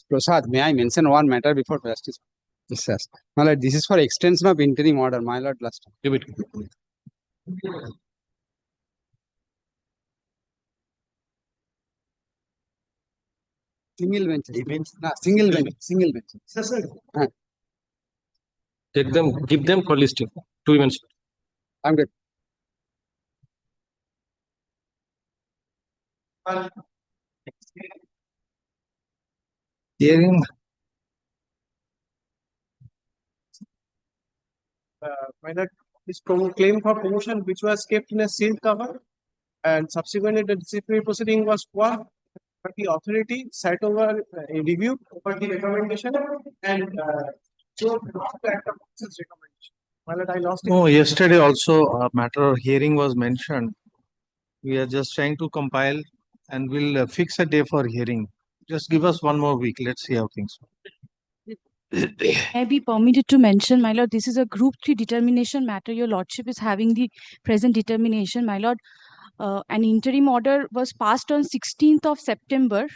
Prasad, may I mention one matter before Justice? Yes, yes. My lord, this is for extension of interim order, my lord, last time. Give it. Single bench. Nah, single bench. Yes, sir. Take them, give them for listing. 2 events. I'm good. Hearing. My lord, this claim for promotion which was kept in a sealed cover and subsequently the disciplinary proceeding was quashed, but the authority sat over a review over the recommendation and so not to act upon this recommendation. My lord, I lost it. No, yesterday also a matter of hearing was mentioned. We are just trying to compile and we'll fix a day for hearing. Just give us 1 more week. Let's see how things go. May I be permitted to mention, my lord, this is a group 3 determination matter. Your lordship is having the present determination, my lord. An interim order was passed on 16th of September.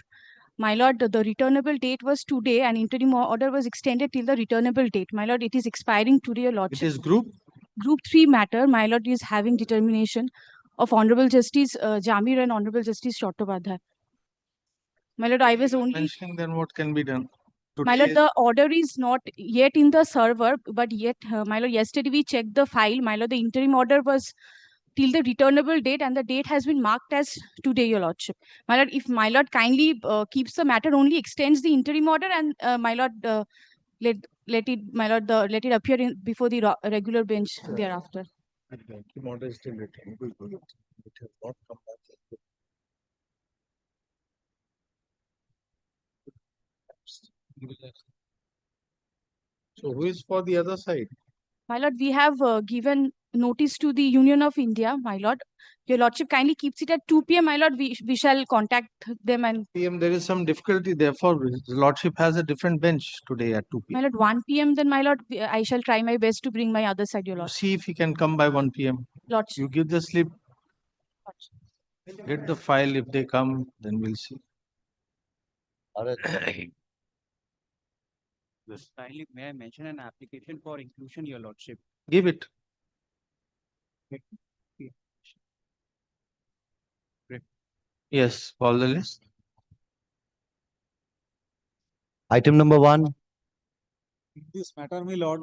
My lord, the returnable date was today and interim order was extended till the returnable date. My lord, it is expiring today, your lordship. It is group? Group 3 matter, my lord, is having determination of Honorable Justice Jamir and Honorable Justice Chattopadhyay. My lord, I was only mentioning then what can be done. My lord, the order is not yet in the server, but yet, my lord, yesterday we checked the file. My lord, the interim order was till the returnable date and the date has been marked as today, your lordship. My lord, if my lord kindly keeps the matter, only extends the interim order and my lord, let it appear before the regular bench thereafter. Order is still written. It has not come back. So who is for the other side? My lord, we have given notice to the Union of India, my lord. Your lordship kindly keeps it at 2 p.m. My lord, we shall contact them and... PM, there is some difficulty. Therefore, the lordship has a different bench today at 2 My p.m. lord, 1 p.m. then, my lord, I shall try my best to bring my other side, your lord. See if he can come by 1 p.m. Lordship. You give the slip. Get the file. If they come, then we'll see. Kindly, may I mention an application for inclusion, your lordship? Give it. Yes, call the list. Item number 1. In this matter, my lord,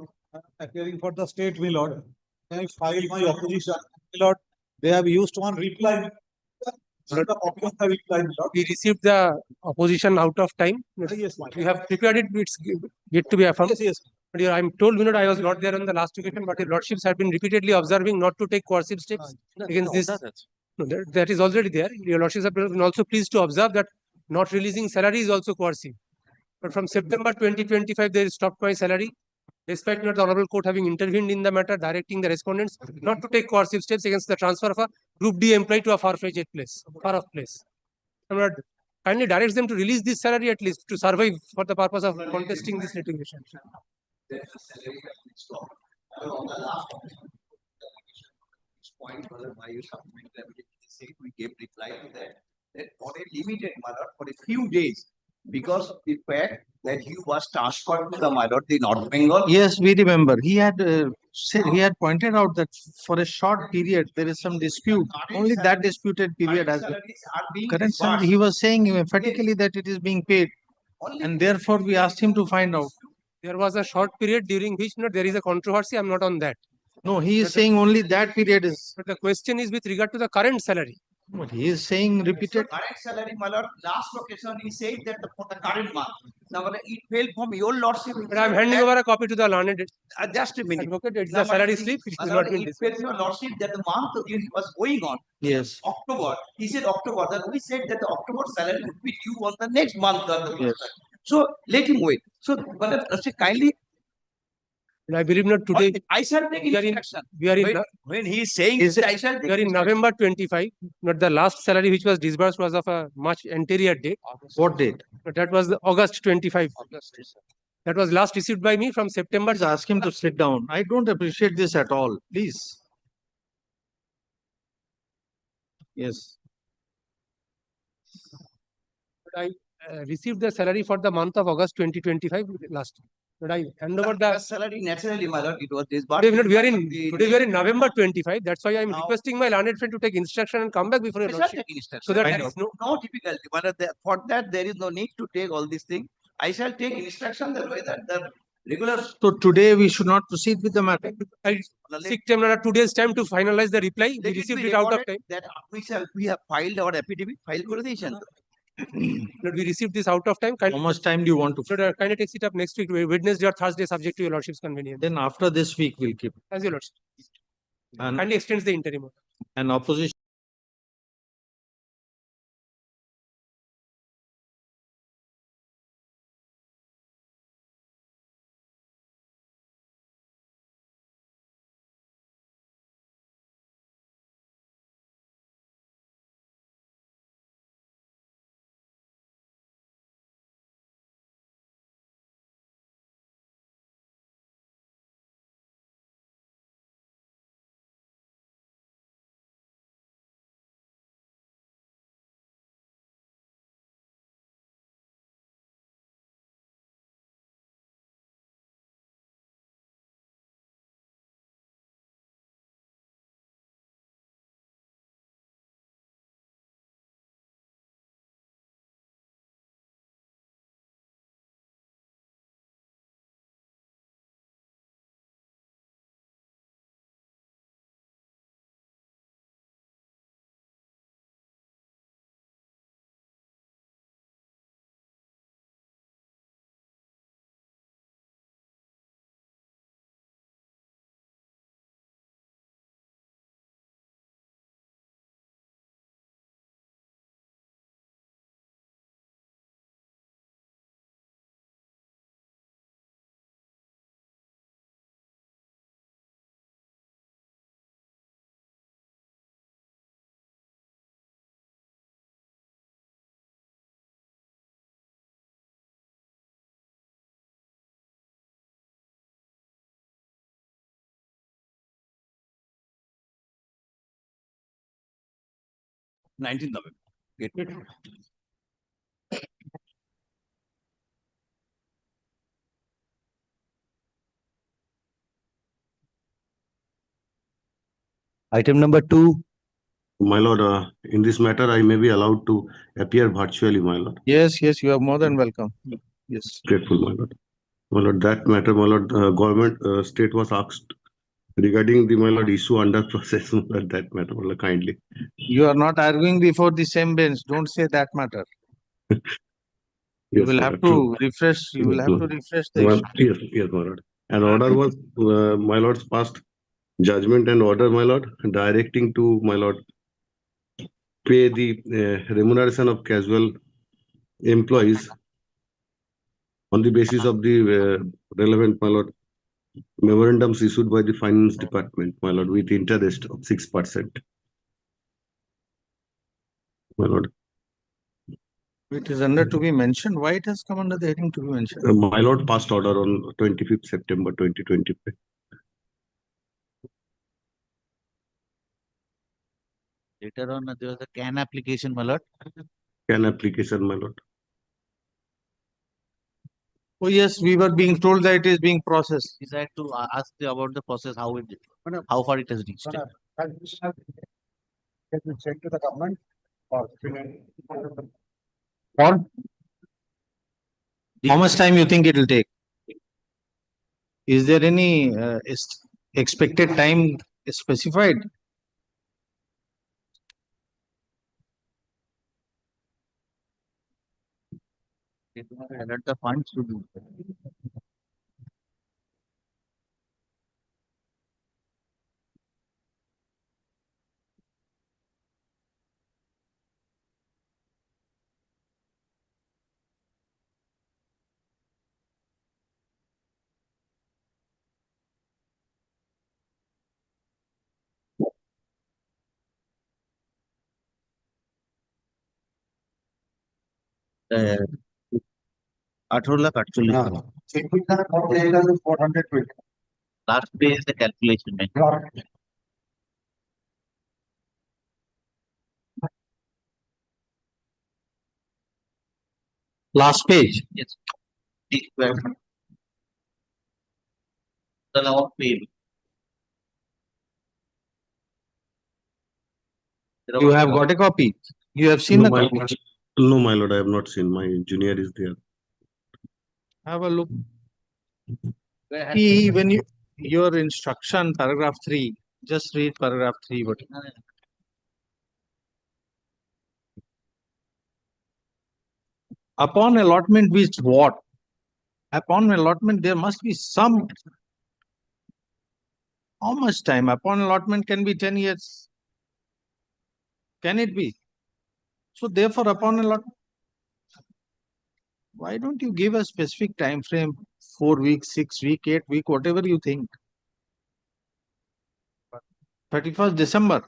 appearing for the state, my lord, I filed my opposition, my lord. They have used one reply. The copy of the reply, my lord. We received the opposition out of time. Yes, my You have prepared it, it's yet to be affirmed. Yes, yes. But I'm told, I was not there on the last occasion, but your lordships have been repeatedly observing not to take coercive steps against this. No, that is already there. Your lordships have been also pleased to observe that not releasing salary is also coercive. But from September 2025, they stopped my salary, despite not the Honorable Court having intervened in the matter, directing the respondents not to take coercive steps against the transfer of a Group D employee to a far-fetched place, far-off place. Kindly directs them to release this salary at least to survive for the purpose of contesting this litigation. We gave reply to that for a limited matter for a few days because the fact that he was transferred to the matter, the North Bengal. Yes, we remember. He had pointed out that for a short period there is some dispute. Only that disputed period has been. Current salary, he was saying emphatically that it is being paid, and therefore we asked him to find out. There was a short period during which there is a controversy. I'm not on that. No, he is saying only that period is. But the question is with regard to the current salary. But he is saying repeated. Current salary, my lord, last occasion he said that for the current month. Now it fell from your lordship. But I'm handing over a copy to the learned. Just a minute. Advocate, it's the salary slip. It is not been discussed. Your lordship that the month was going on. Yes. October. He said October. Then we said that the October salary would be due on the next month. Yes. So let him wait. So, but kindly. I believe not today. I shall take instruction. We are in when he is saying I shall take we are in November 25. Not the last salary which was disbursed was of a much anterior date. What date? That was August 25. That was last received by me from September. Please ask him to sit down. I don't appreciate this at all. Please. Yes. received the salary for the month of August 2025 last. But I hand over The the. salary naturally, my lord, it was this. Today we are in November 25. That's why I am Now- requesting my learned friend to take instruction and come back before your I shall lordship. take instruction. So that Fine. there is no. No difficulty, but for that, there is no need to take all these things. I shall take instruction the way that the regular. So today we should not proceed with the matter. I seek time another 2 days time to finalize the reply. We Let it received be it out of recorded time. that we have filed our affidavit, file করে দিয়েছেন তো? But we received this out of time. How much time do you want to? Kindly takes it up next week, Wednesday or Thursday, subject to your lordship's convenience. Then after this week we'll keep. As your lordship. And, Kindly extends the interim order. and opposition. November. Get. Item number 2, My lord, in this matter, I may be allowed to appear virtually, my lord. Yes, yes, you are more than welcome. Yes. Grateful, my lord. My lord, that matter, my lord, government state was asked regarding the, my lord, issue under process, my lord, that matter, my lord, kindly. You are not arguing before the same bench. Don't say that matter. You Yes, will my have lord, true. to refresh, you will Yes, have to Lord. refresh the Well, issue. yes, yes, my lord. An order was, my lord's passed judgment and order, my lord, directing to, my lord, pay the remuneration of casual employees on the basis of the relevant, my lord, memorandums issued by the finance department, my lord, with interest of 6%. My lord, It is under to be mentioned. Why it has come under the heading to be mentioned? my lord passed order on 25th September 2025. Later on, there was a CAN application, my lord. Can application, my lord. Oh, yes, we were being told that it is being processed. Decided to ask you about the process, how far it has reached. Can you check to the government? Or How much time you think it will take? Is there any expected time specified? Alert the funds to do. Uh, 18 lakh 48. 420. Last pay is the calculation. Last page. Yes. The law paid. You have got a copy. You have seen No, the my copy. lord. No, my lord, I have not seen. My junior is there. Have a look. See, when your instruction, paragraph 3, just read paragraph 3. But upon allotment means what? Upon allotment, there must be some. How much time? Upon allotment can be 10 years. Can it be? So therefore, upon allotment, why don't you give a specific time frame? 4 weeks, 6 weeks, 8 weeks, whatever you think. 31st December.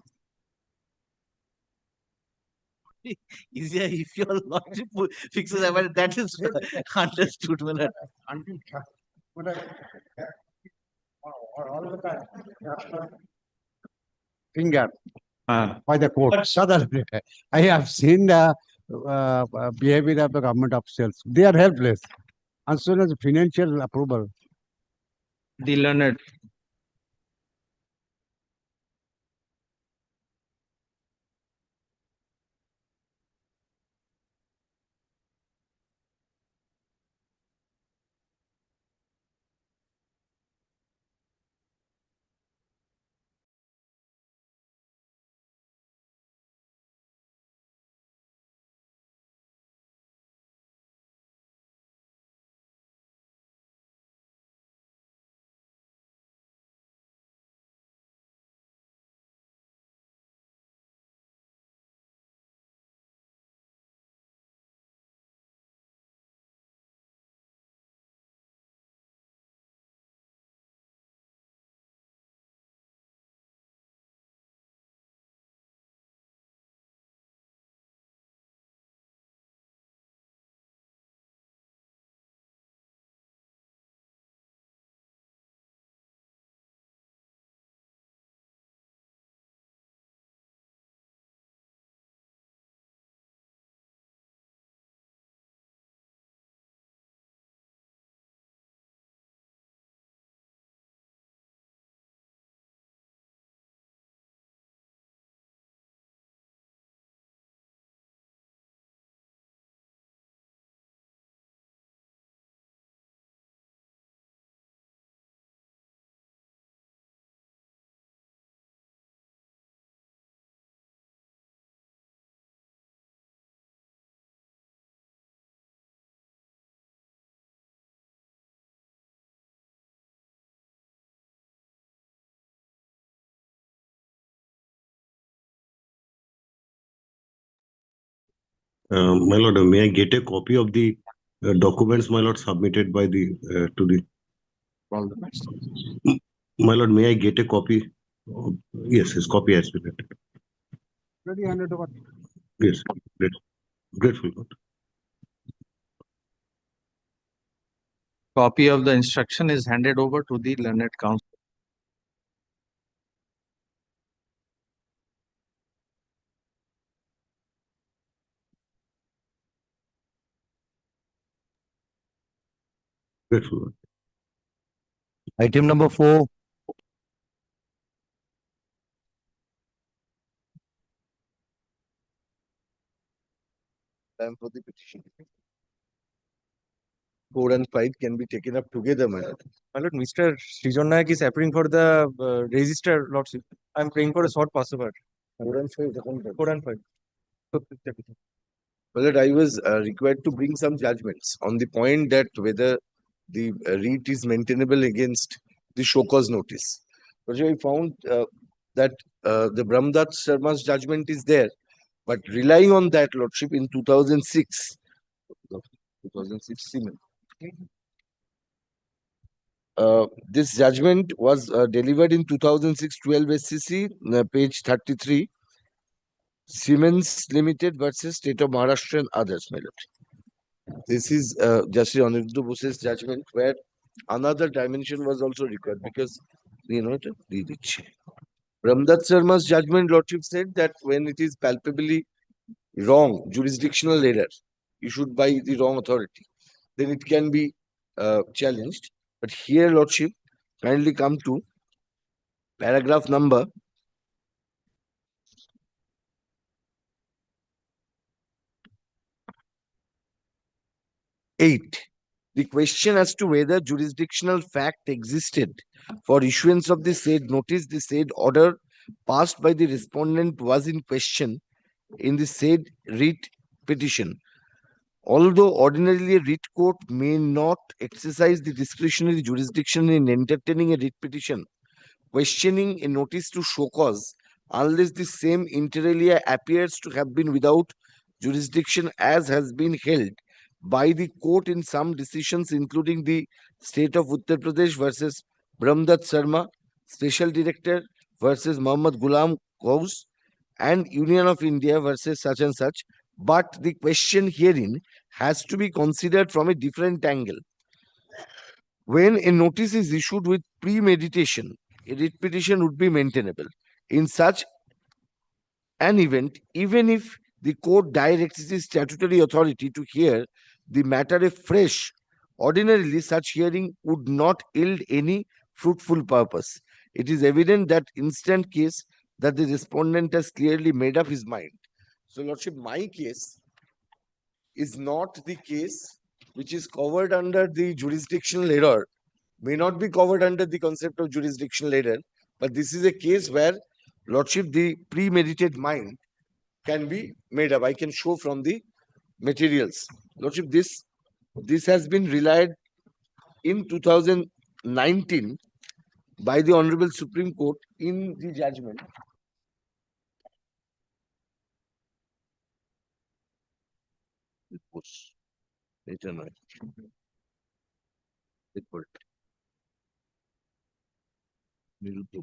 Easier if your lordship fixes amendment, that is understood, my lord. Finger Ah. by the court. Suddenly, I have seen the behavior of the government officials. They are helpless. As soon as financial approval, The learned. My lord, may I get a copy of the documents, my lord, submitted by the to the. My lord, may I get a copy? Yes, his copy has been written. already handed over. Yes, grateful, lord. Copy of the instruction is handed over to the learned counsel. Grateful, lord. Item number 4, Time for the petition. 4 and 5 can be taken up together, my lord. My lord, Mr. Srijan Nayak is appearing for the register, lordship. I'm praying for a short passover. 4 and 5. 4 and 5. So, My lord, I was required to bring some judgments on the point that whether the REIT is maintainable against the show cause notice. But I found that the Brahmdat Sharma's judgment is there, but relying on that, lordship, in 2006, 2006 Siemens. This judgment was delivered in 2006 12 SCC, page 33. Siemens Limited versus State of Maharashtra and others, my lord. This is Justice Aniruddha Bose's judgment where another dimension was also required because, the rich. Ramdat Sharma's judgment, lordship, said that when it is palpably wrong, jurisdictional error, issued by the wrong authority, then it can be challenged. But here, Lordship, kindly come to paragraph number 8. The question as to whether jurisdictional fact existed for issuance of the said notice, the said order passed by the respondent was in question in the said writ petition. Although ordinarily a writ court may not exercise the discretionary jurisdiction in entertaining a writ petition, questioning a notice to show cause, unless the same inter alia appears to have been without jurisdiction, as has been held by the court in some decisions, including the state of Uttar Pradesh versus Brahmdat Sharma, Special Director versus Muhammad Ghulam Ghaus, and Union of India versus such and such. But the question herein has to be considered from a different angle. When a notice is issued with premeditation, a writ petition would be maintainable. In such an event, even if the court directs its statutory authority to hear the matter afresh, ordinarily such hearing would not yield any fruitful purpose. It is evident that instant case that the respondent has clearly made up his mind. So, Lordship, my case is not the case which is covered under the jurisdictional error, may not be covered under the concept of jurisdictional error, but this is a case where, Lordship, the premeditated mind can be made up. I can show from the materials. Lordship, this has been relied in 2019 by the Honorable Supreme Court in the judgment. Later, no. Report. Niruddha.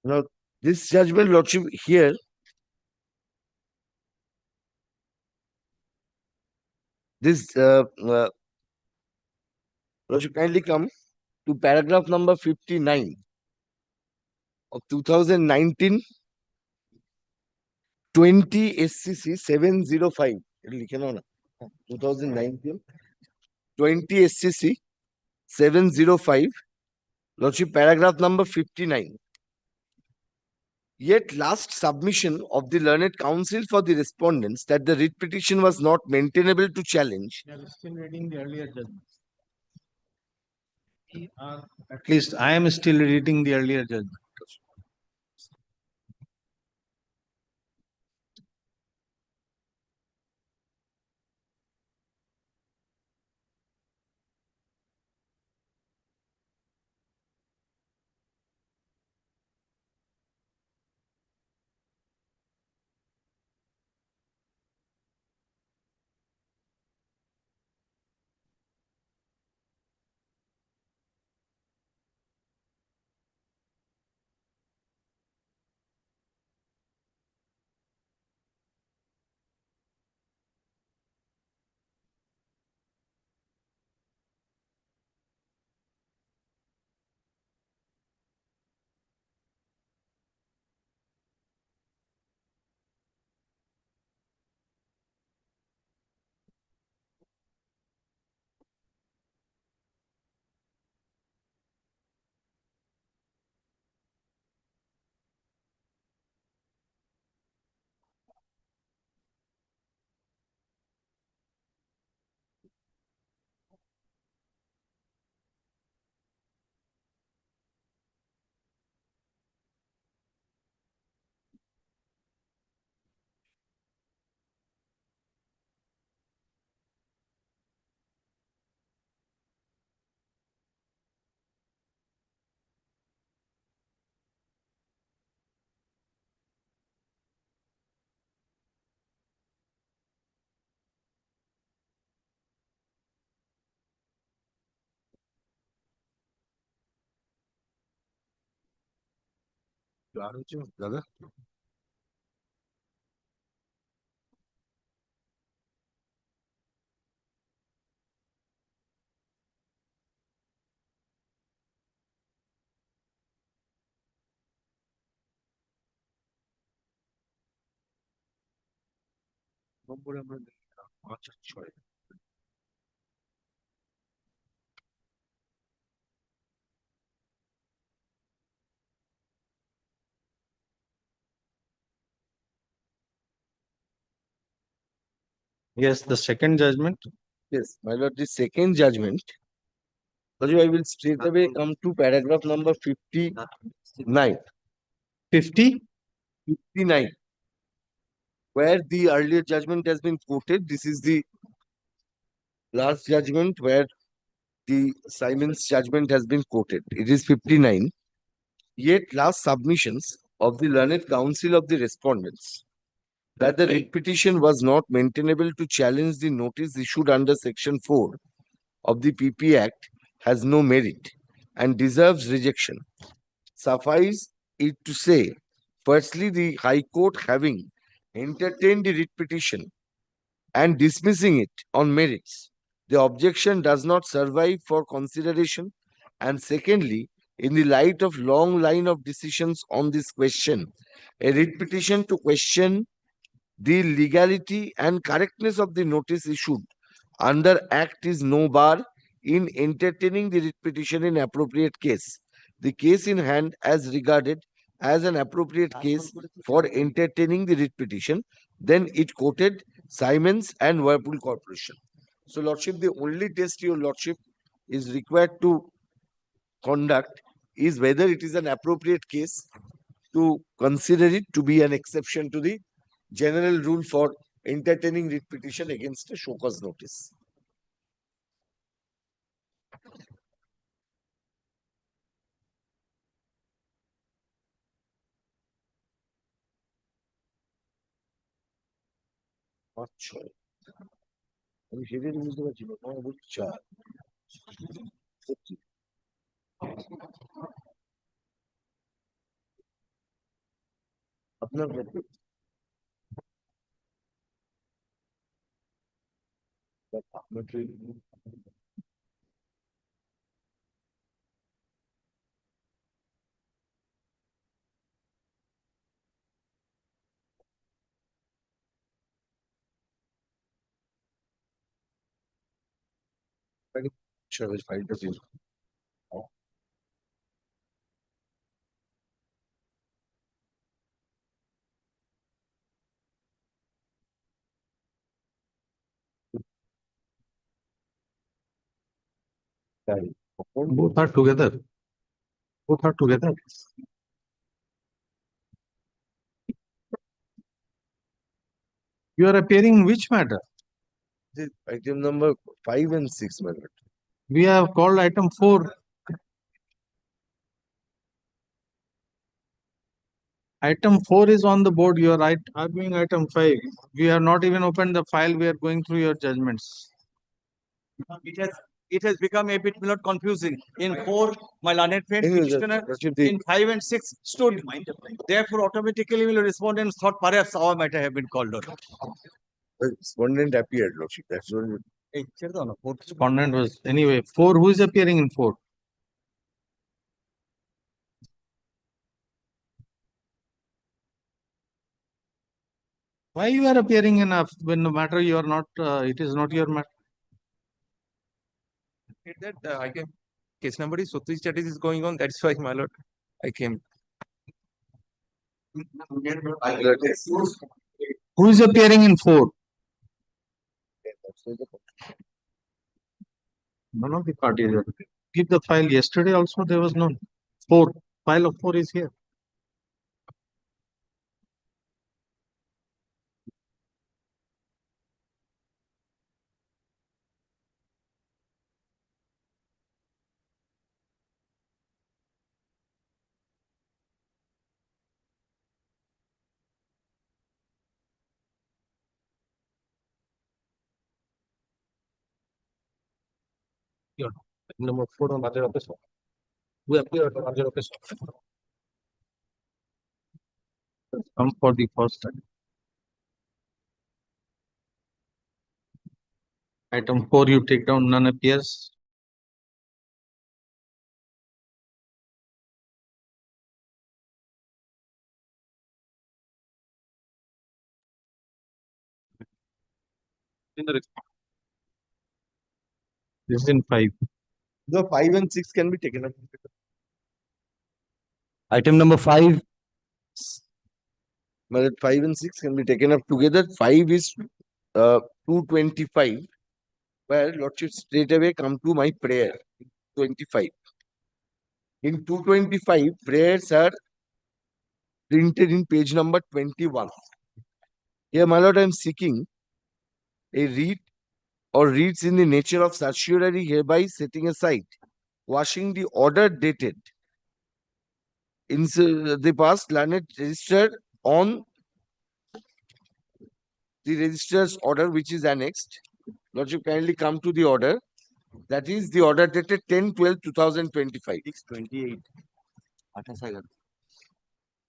Now, this judgment, Lordship, here, this, Lordship, kindly come to paragraph number 59 of 2019 20 SCC 705. 2019 20 SCC 705. Lordship, paragraph number 59. Yet last submission of the learned counsel for the respondents that the writ petition was not maintainable to challenge. We are still reading the earlier judgment. At least I am still reading the earlier judgment. Brother. Yes, the second judgment. Yes, my lord, the second judgment. Raju, I will straight away come to paragraph number 59. 50. 59, where the earlier judgment has been quoted. This is the last judgment where the Simon's judgment has been quoted. It is 59. Yet last submissions of the learned counsel of the respondents that the writ petition was not maintainable to challenge the notice issued under section 4 of the PP Act has no merit and deserves rejection. Suffice it to say, firstly, the High Court having entertained the writ petition and dismissing it on merits, the objection does not survive for consideration. And secondly, in the light of long line of decisions on this question, a writ petition to question the legality and correctness of the notice issued under Act is no bar in entertaining the writ petition in appropriate case. The case in hand as regarded as an appropriate case for entertaining the writ petition, then it quoted Simons and Whirlpool Corporation. So, Lordship, the only test your Lordship is required to conduct is whether it is an appropriate case to consider it to be an exception to the general rule for entertaining writ petition against a show cause notice. আচ্ছা আমি সেটাই বুঝতে পারছি না তোমার বুঝছা সত্যি আপনার ব্যাপারে আপনার service ফাইলটা দিন তাই Both are together. Both are together. You are appearing in which matter? This item number 5 and 6, my lord. We have called item 4. Item 4 is on the board. You are right, arguing item 5. We have not even opened the file. We are going through your judgments. It has become a bit more confusing. In 4, my learned friend petitioner, in 5 and 6 stood. Therefore, automatically will respondents thought perhaps our matter have been called on. Respondent appeared, lordship. That's what Respondent was anyway 4. Who is appearing in 4? Why you are appearing in a when the matter you are not? It is not your matter. That I came. Case number is Sotri status is going on. That's why, my lord, I came. Who is appearing in 4? None of the parties are. Give the file. Yesterday also there was none. 4. File of 4 is here. Number 4 on other office. We appear at other office. Come for the first time. Item 4 you take down, none appears. This is in 5. The 5 and 6 can be taken up. Item number 5, But 5 and 6 can be taken up together. 5 is 225, where Lordship straight away come to my prayer. 25. In 225, prayers are printed in page number 21. Here, my lord, I am seeking a read or reads in the nature of certiorari, hereby setting aside, washing the order dated in the past learned registered on the registrar's order which is annexed. Lordship, kindly come to the order. That is the order dated 10/12/2025. 628.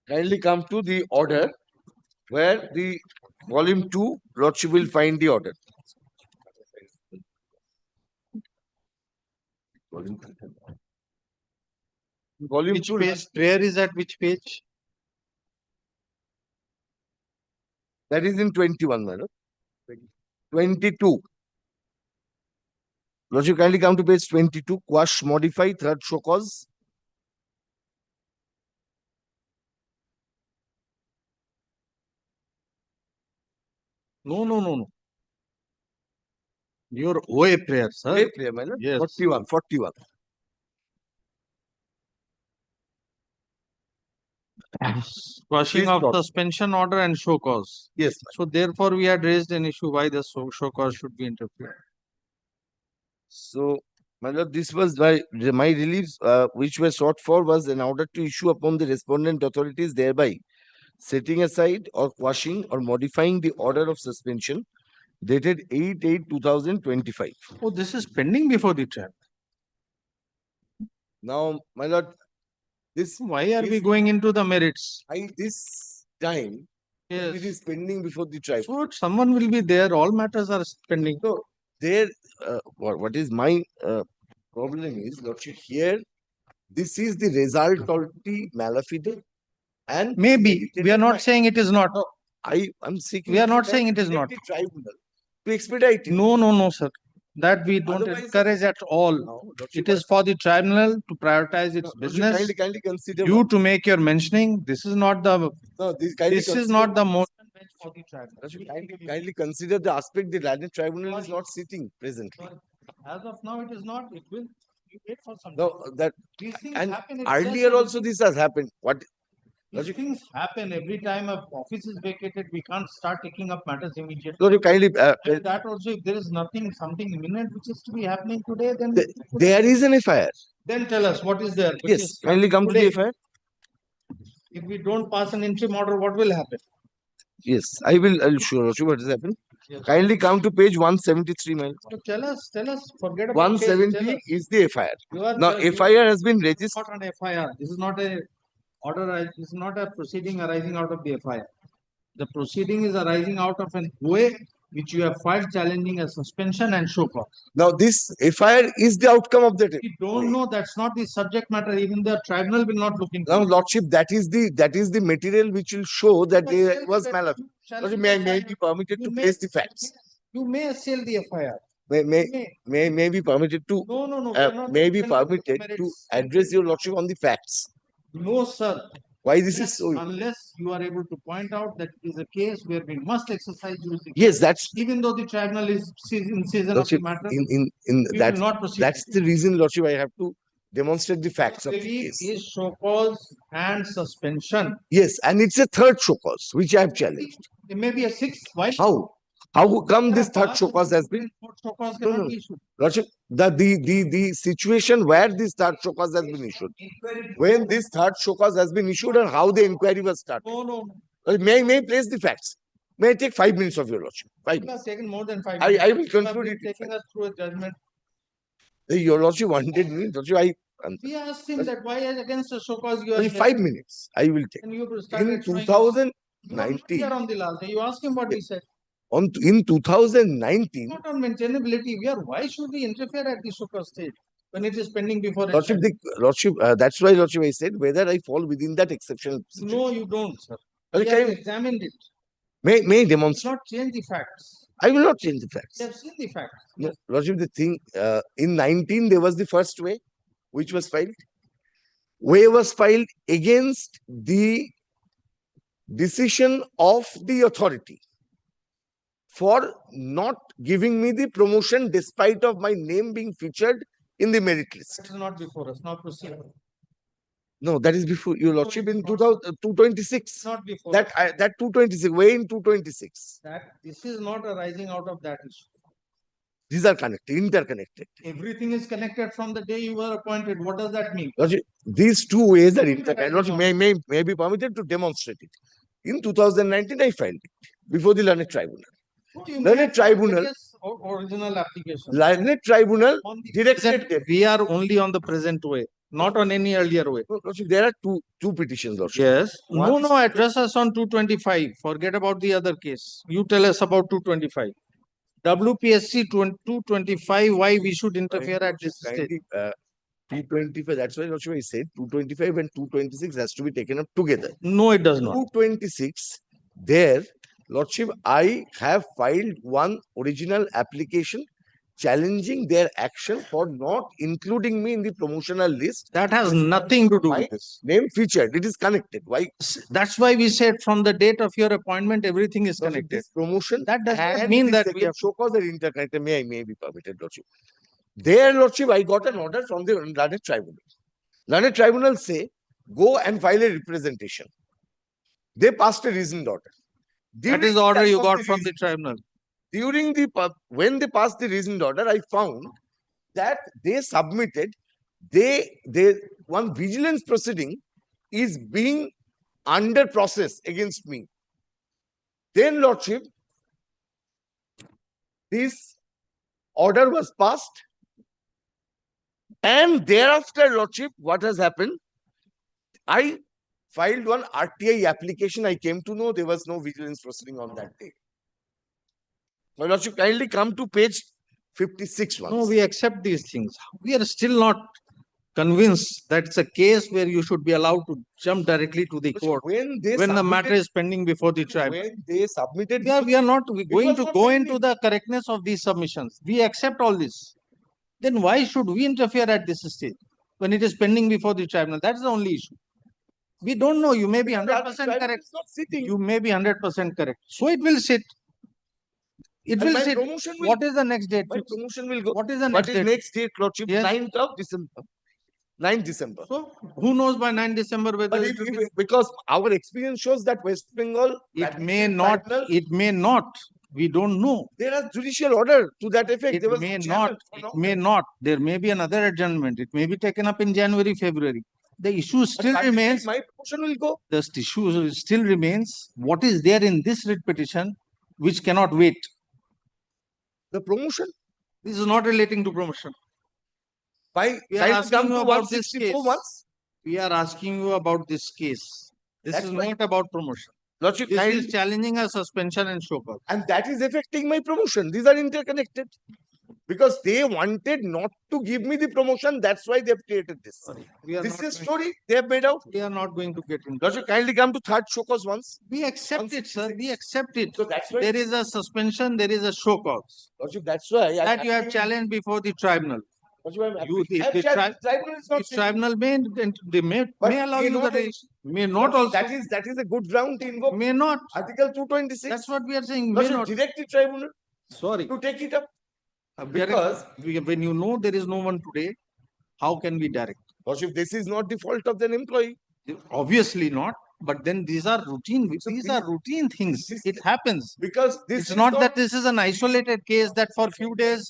Kindly come to the order where the volume 2, Lordship will find the order. Volume Which 2, page? Prayer is at which page? that is in 21, my lord. 22. Lordship, kindly come to page 22, quash, modify, third show cause. No. Your OA prayer, sir. Wait, my lord. Yes. 41. Quashing Please of plot. suspension order and show cause. Yes. So therefore, we had raised an issue why the show cause should be interfered. So, my lord, this was my reliefs which were sought for was in order to issue upon the respondent authorities, thereby setting aside or quashing or modifying the order of suspension dated 8/8/2025. Oh, this is pending before the trial. Now, my lord, this Why are we is- going into the merits? this time it Yes. is pending before the trial. So someone will be there. All matters are pending. So there, what is my problem is, Lordship, here, this is the result of the malafide, and Maybe we are not saying it is not. I'm seeking. We are not to saying it is not. the tribunal to expedite it. No, sir. That we don't Otherwise- encourage at all. Now, Lordship, It is for the tribunal to prioritize its Lordship, business. kindly consider. You to make your mentioning. This is not the. No, This is not the motion bench for the tribunal. Lordship, kindly consider the aspect the land tribunal is not sitting presently. As of now, it is not. It will. You wait for some. No, that These things and happen. It's earlier just- also this has happened. What? These things happen every time a office is vacated. We can't start taking up matters immediately. Lordship, kindly. And that also, if there is something imminent which is to be happening today, then There is an FIR. then tell us what is there. which Yes, is kindly come to the today. FIR. If we don't pass an interim order, what will happen? Yes, I'll show you what has happened. Kindly come to page 173, my lord. So tell us. Forget about page, tell 170 us. is the FIR. You are Now, you are FIR has been registered. not an FIR. This is not a order. This is not a proceeding arising out of the FIR. The proceeding is arising out of an OA which you have filed challenging a suspension and show cause. Now, this FIR is the outcome of that. We don't know. That's not the subject matter. Even the tribunal will not look into Now, it. Lordship, that is the material which will show that But there still, was but malafide. you shall Lordship, be may decided. be permitted You to may- place the facts. You may assail the FIR. May be permitted to No. we are not may be going into the permitted to merits. address your Lordship on the facts. No, sir. Why this is so? Unless you are able to point out that it is a case where we must exercise jurisdiction. Yes, that's Even though the tribunal is in season of the Lordship. matter, In we that will not proceed. that's the reason, Lordship, I have to demonstrate the facts of the Relief case. is show cause and suspension. Yes, and it's a third show cause which I have challenged. There may be a sixth. Why? How come this third show cause has been? Show cause No, cannot no. be issued. Lordship, the situation where this third show cause has been issued, when this third show cause has been issued, and how the inquiry was started. No. May place the facts. May I take 5 minutes of your Lordship? 5 It minutes. has taken more than 5 I minutes. will You have conclude been it. taking us through a judgment. Your Lordship wanted me, Lordship, We asked him that why against the show cause you are. 5 minutes. I will take. And you In started showing us- 2019, Here on the last day, you ask him what he said. in 2019, Not on maintainability. Why should we interfere at the show cause stage when it is pending before a Lordship, trial? that's why, Lordship, I said whether I fall within that exceptional situation. No, you don't, sir. Okay, We have examined it. May Does demonstrate. not change the facts. I will not change the facts. They have seen the fact. No, Lordship, the thing, in 19, there was the first way, which was filed. Way was filed against the decision of the authority for not giving me the promotion despite of my name being featured in the merit list. That is not before us. Now proceed. No, that is before your Lordship in 226. Not before. That, that 226, way in 226. That this is not arising out of that issue. These are connected, interconnected. Everything is connected from the day you were appointed. What does that mean? Lordship, these two ways are interconnected. Lordship, may be permitted to demonstrate it. In 2019, I filed it before the learned tribunal. Learned tribunal, Original application. learned tribunal On the directed present- them. We are only on the present way, not on any earlier way. No, Lordship, there are two petitions, Lordship. Yes. One No, address us on 225. Forget about the other case. You tell us about 225. WPSC 225, why we should interfere at this stage? 225, that's why Lordship, I said 225 and 226 has to be taken up together. No, it does not. 226, there, Lordship, I have filed one original application challenging their action for not including me in the promotional list. That has nothing to do My with this. name featured, it is connected. Why? That's why we said from the date of your appointment, everything is Lordship, connected. this promotion That does not and mean the that we second have. show cause are interconnected. May be permitted, Lordship. There, Lordship, I got an order from the learned tribunal. Learned tribunal say, go and file a representation. They passed a reasoned order. That is During the order time you of got the from the reasoned- tribunal. During the, when they passed the reasoned order, I found that they submitted, one vigilance proceeding is being under process against me. Then, Lordship, this order was passed. And thereafter, Lordship, what has happened? I filed one RTI application. I came to know there was no vigilance proceeding on that day. My Lordship, kindly come to page 56 once. No, we accept these things. We are still not convinced that it's a case where you should be allowed to jump directly to the court When they when the matter submitted- is pending before the tribunal. when they submitted, We are not going was to not go pending. into the correctness of these submissions. We accept all this. Then why should we interfere at this stage when it is pending before the tribunal? That's the only issue. We don't know. You may be 100% correct. It's not sitting. You may be 100% correct. So it will sit. It And will my sit. promotion will, What is the next date? my promotion will go. What is the What next is date? next date, Lordship? Yes. 9th of December. 9th December. So who knows by 9 December whether But it will be- because our experience shows that West Bengal, it may not. tribunal, It may not. We don't know. there are judicial order to that effect. It There was may no not. challenge for It now. may not. There may be another adjournment. It may be taken up in January, February. The issue But still that is remains. My promotion will go. The issue still remains. What is there in this writ petition which cannot wait? The promotion This is not relating to promotion. by We are time asking come you to about this 164 case. months. We are asking you about this case. This That's is why- not about promotion. Lordship, This kindly- is challenging a suspension and show cause. and that is affecting my promotion. These are interconnected. Because they wanted not to give me the promotion, that's why they have created this. We are This not is going- story they have made out. We are not going to get into. Lordship, kindly come to third show cause once. We accept it, sir. We accept it. So that's why, There is a suspension, there is a show cause. Lordship, that's why. That you have challenged before the tribunal. Lordship, I'm You- happy. the- I'm the challenged. Tribunal is The not sitting. tribunal But may allow may you the not raise, may not Lordship, also, that is a good ground to invoke. may not. Article 226. That's what we are saying, may Lordship, not. direct the tribunal Sorry. to take it up. Because when you know there is no one today, how can we direct? Lordship, this is not the fault of an employee. Obviously not, but then these are routine things. It happens. Because this It's is not that this is an isolated case that for few days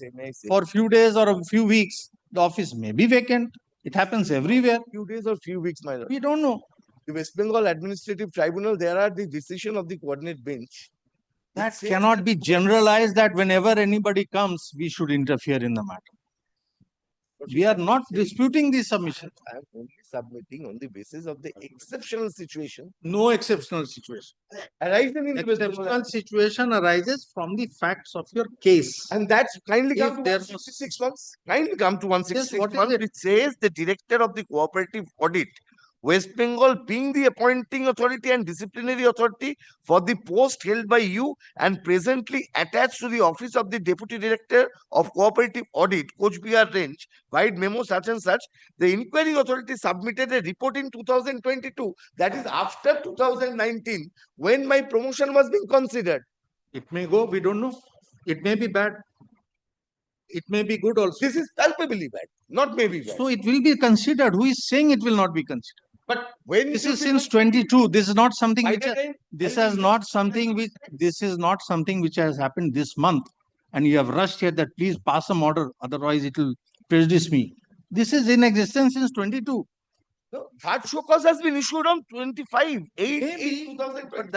or a few weeks, the office may be vacant. It happens everywhere. few days or few weeks, my lord. We don't know. The West Bengal Administrative Tribunal, there are the decision of the coordinate bench. That says cannot be generalized that whenever anybody comes, we should interfere in the matter. We are not disputing the submission. I am only submitting on the basis of the exceptional situation No exceptional situation. arising in the West Bengal. Exceptional situation arises from the facts of your case. And that's kindly If come to there 166 months. Kindly come to 166 what is months. it? It says the director of the cooperative audit West Bengal being the appointing authority and disciplinary authority for the post held by you and presently attached to the office of the Deputy Director of Cooperative Audit, Coach Bihar Range, wide memo such and such, the inquiring authority submitted a report in 2022, that is after 2019, when my promotion was being considered. It may go, we don't know. It may be bad. It may be good also. This is palpably bad, not maybe bad. So it will be considered. Who is saying it will not be considered? But when This it will is be since 22. This is not something by which the time this has not something which this is not something which has happened this month. And you have rushed here that please pass some order, otherwise it will prejudice me. This is in existence since 22. no, third show cause has been issued on 25, 8, Maybe, 2025. but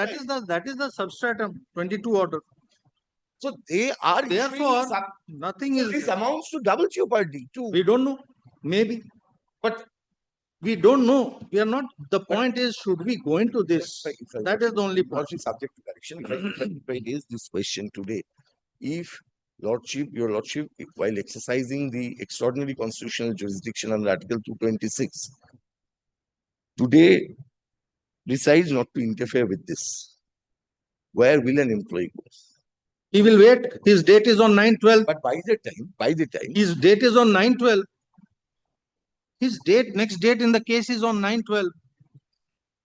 that is the substratum 22 order. So they are Therefore, issuing nothing this is. amounts to double jeopardy too. We don't know. Maybe, But we don't know. We are not. The point is, should we go into this? That is the only point. Lordship, subject to correction, if I raise this question today, if Lordship, your Lordship, while exercising the extraordinary constitutional jurisdiction under Article 226, today decides not to interfere with this, where will an employee go? He will wait. His date is on 9/12. But by the time, His date is on 9/12. His date, next date in the case is on 9/12.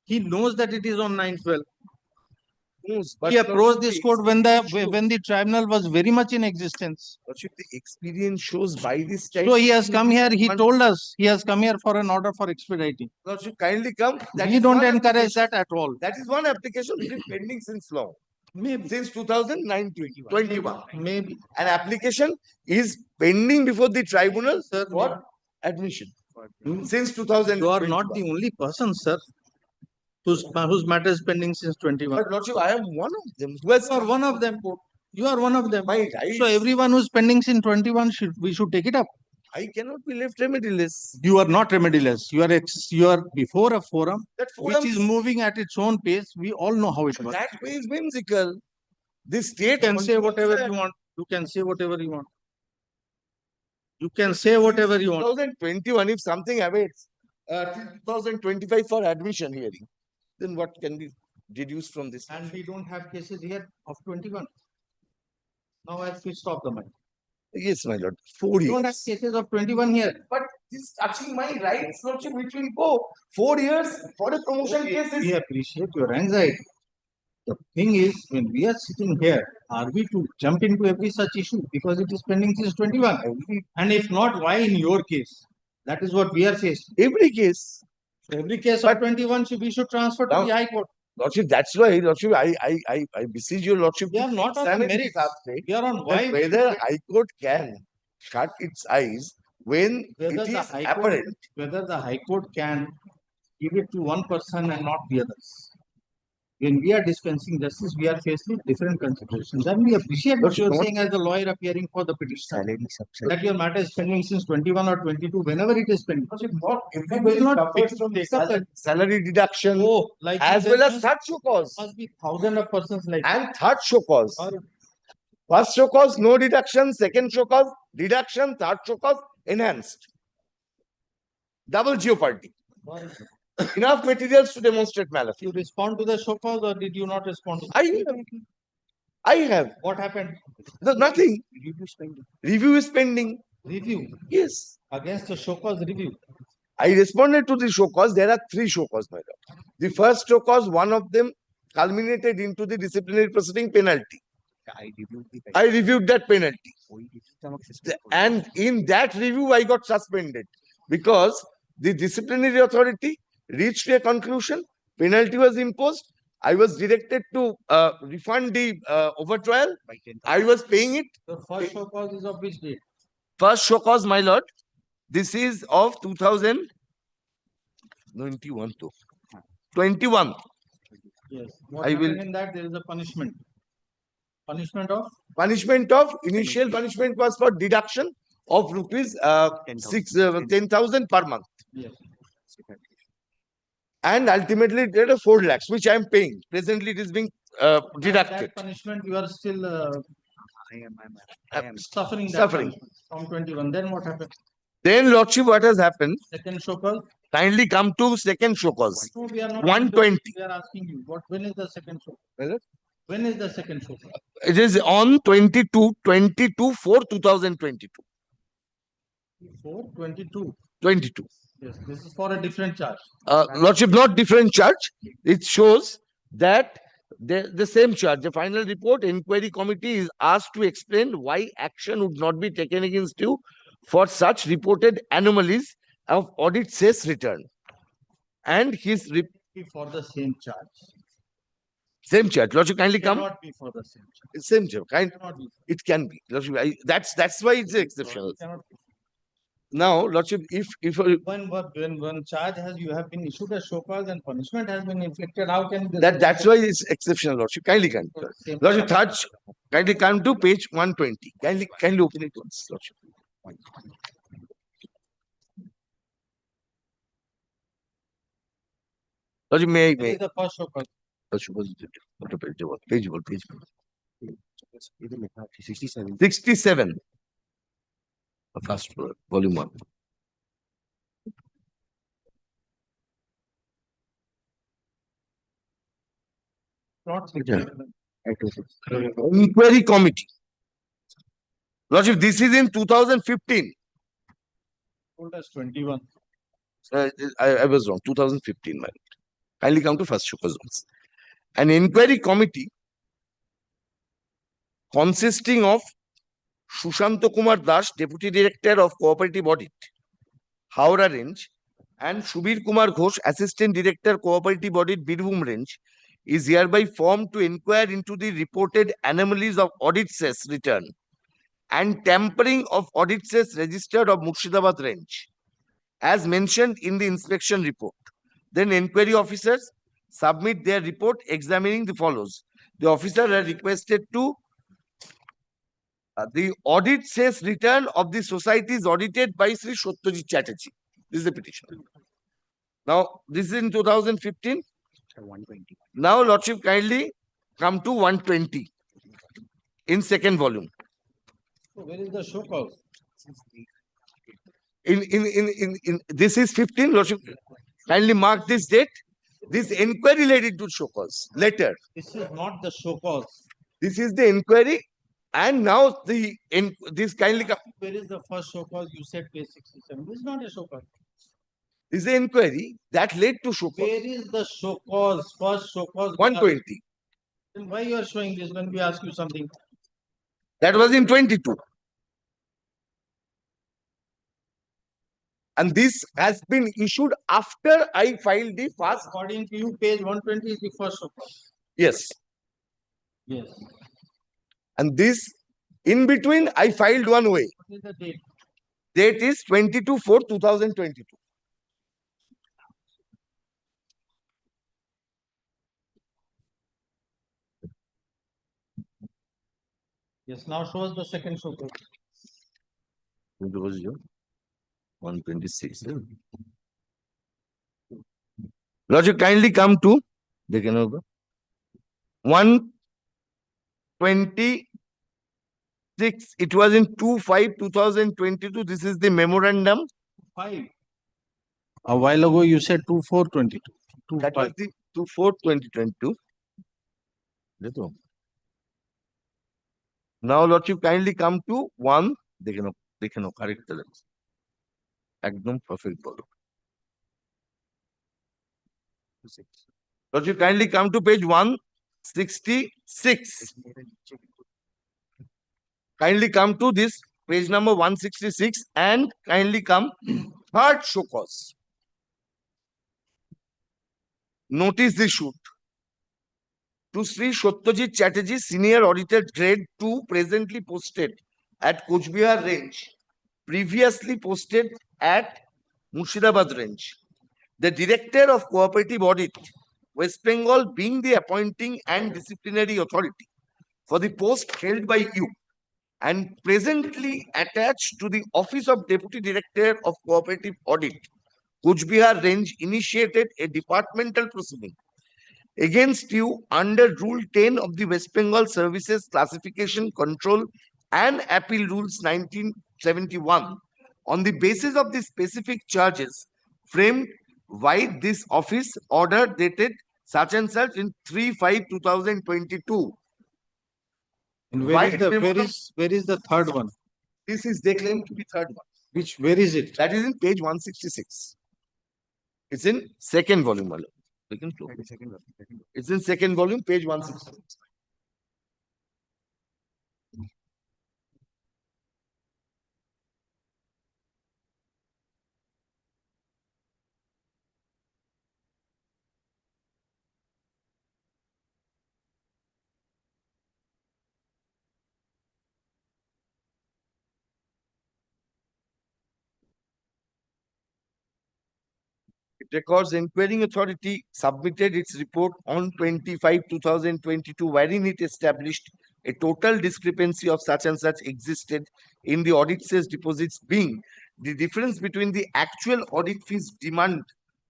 He knows that it is on 9/12. but He approached this court when the experience when the tribunal was very much in existence. Lordship, the experience shows by this time. So he has come here. He told us he has come here for an order for expediting. Lordship, kindly come. That We is don't one encourage application. that at all. That is one application which is pending since long. Maybe. Since 2021. Maybe. An application is pending before the tribunal Sir, for admission. Since 2000. You are not the only person, sir, whose matter is pending since 21. But Lordship, I am one of them. Who has You are one of them. You are one of them. my rights? So everyone who's pending since 21 we should take it up. I cannot be left remediless. You are not remediless. You are before a forum That which forum, is moving at its own pace. We all know how it works. that way is whimsical. The state You can say whatever you want. You can say whatever you want. You can say whatever you want. 2021, if something awaits, 2025 for admission hearing, then what can be deduced from this? And we don't have cases here of 21. Now I switched off the mic. Yes, my lord. 4 We don't have years. cases of 21 here. But this touching my rights, Lordship, which will go 4 years for a promotion case. We appreciate your anxiety. The thing is, when we are sitting here, are we to jump into every such issue because it is pending since 21? And if not, why in your case? That is what we are facing. Every case. Every case of 21, we should transfer to Now- the High Court. Lordship, that's why, Lordship, I beseech your Lordship. We to are not on examine the this merits. aspect, We are on that why. whether High Court can shut its eyes when Whether it the is High Court, apparent. whether the High Court can give it to one person and not the others. When we are dispensing justice, we are faced with different considerations. And we appreciate what you are Not- saying as a lawyer appearing for the petition. That your matter is pending since 21 or 22, whenever it is pending. Not will everybody not suffers take- from take up that. salary deduction Oh, like as there well as must- third show cause. must be thousands of persons like that. And third show cause. Or- First show cause, no deduction. Second show cause, deduction. Third show cause, enhanced. Double jeopardy. Enough materials to demonstrate malice. You respond to the show cause or did you not respond? To I have. What happened? There's nothing. Review is pending. Review Yes. against the show cause review. I responded to the show cause. There are 3 show cause, my lord. The first show cause, one of them culminated into the disciplinary proceeding penalty. I reviewed that penalty. And in that review, I got suspended because the disciplinary authority reached a conclusion. Penalty was imposed. I was directed to refund the overtrial. I was paying it. The first show cause is of which date? First show cause, my lord. This is of 2021 to 21. Yes. What I will- happened in that there is a punishment. Punishment of? Punishment of initial punishment was for deduction of rupees 10,000 per month. Yes. And ultimately there are 4 lakhs, which I am paying. Presently, it is being deducted. That punishment you are still suffering that Suffering. punishment from 21. Then what happened? Then, Lordship, what has happened? Second show cause? Kindly come to second show cause. No, we are not. 120. We are asking you, when is the second show? Well, When is the second show? it is on 22/4/2022. 422. 22. Yes, this is for a different charge. Lordship, not different charge. It shows that the same charge. The final report inquiry committee is asked to explain why action would not be taken against you for such reported anomalies of audit cess return. And his Be for the same charge. same charge. Lordship, kindly come. Cannot be for the same charge. Same charge. Cannot be. It can be. Lordship, that's why it's exceptional. Cannot be. Now, Lordship, if When one charge you have been issued a show cause and punishment has been inflicted, how can this? that's why it's exceptional, Lordship. Kindly come. Same Lordship, charge. third, kindly come to page 120. Kindly open it once, Lordship. Lordship, This may. is the first show cause. Lordship, page one. 67. 67. First volume 1. Not Inquiry committee. Lordship, this is in 2015. told us 21. I was wrong. 2015, man. Kindly come to first show cause once. An inquiry committee consisting of Sushanto Kumar Das, Deputy Director of Cooperative Audit, Howrah Range, and Subir Kumar Ghosh, Assistant Director, Cooperative Audit, Birbhum Range, is hereby formed to inquire into the reported anomalies of audit cess return and tampering of audit cess registered of Murshidabad Range, as mentioned in the inspection report. Then inquiry officers submit their report examining the follows. The officer are requested to the audit cess return of the society is audited by Sri Satyajit Chatterjee. This is the petition. Now, this is in 2015. 120. Now, Lordship, kindly come to 120 in second volume. So where is the show cause? In this is 15, Lordship. Kindly mark this date. This inquiry led into show cause later. This is not the show cause. This is the inquiry, and now this kindly come. Where is the first show cause? You said page 67. This is not a show cause. This is the inquiry that led to show cause. Where is the show cause? First show cause. 120. Then why you are showing this when we ask you something? That was in 22. And this has been issued after I filed the first. According to you, page 120 is the first show cause. Yes. Yes. And this, in between, I filed one way. What is the date? Date is 22/4/2022. Yes, now show us the second show cause. 126. Lordship, kindly come to 126. It was in 2/5/2022. This is the memorandum. 5. A while ago you said 2/4/22. That was the 2/4/2022. Now, Lordship, kindly come to 1. দেখে নাও correct একদম perfect বলো. Lordship, kindly come to page 166. Kindly come to this page number 166 and kindly come third show cause. Notice issued to Sri Satyajit Chatterjee, Senior Auditor Grade 2, presently posted at Coach Bihar Range, previously posted at Murshidabad Range. The Director of Cooperative Audit, West Bengal, being the appointing and disciplinary authority for the post held by you and presently attached to the Office of Deputy Director of Cooperative Audit, Coach Bihar Range, initiated a departmental proceeding against you under Rule 10 of the West Bengal Services Classification, Control and Appeal Rules 1971 on the basis of the specific charges framed by this office order dated such and such in 3/5/2022. And Why where is the third one? This is they claim to be third one. Where is it? That is in page 166. It's in second volume. My lord. It's in second volume, page 166. It records the inquiring authority submitted its report on 25/2022, wherein it established a total discrepancy of such and such existed in the audit sales deposits, being the difference between the actual audit fees demand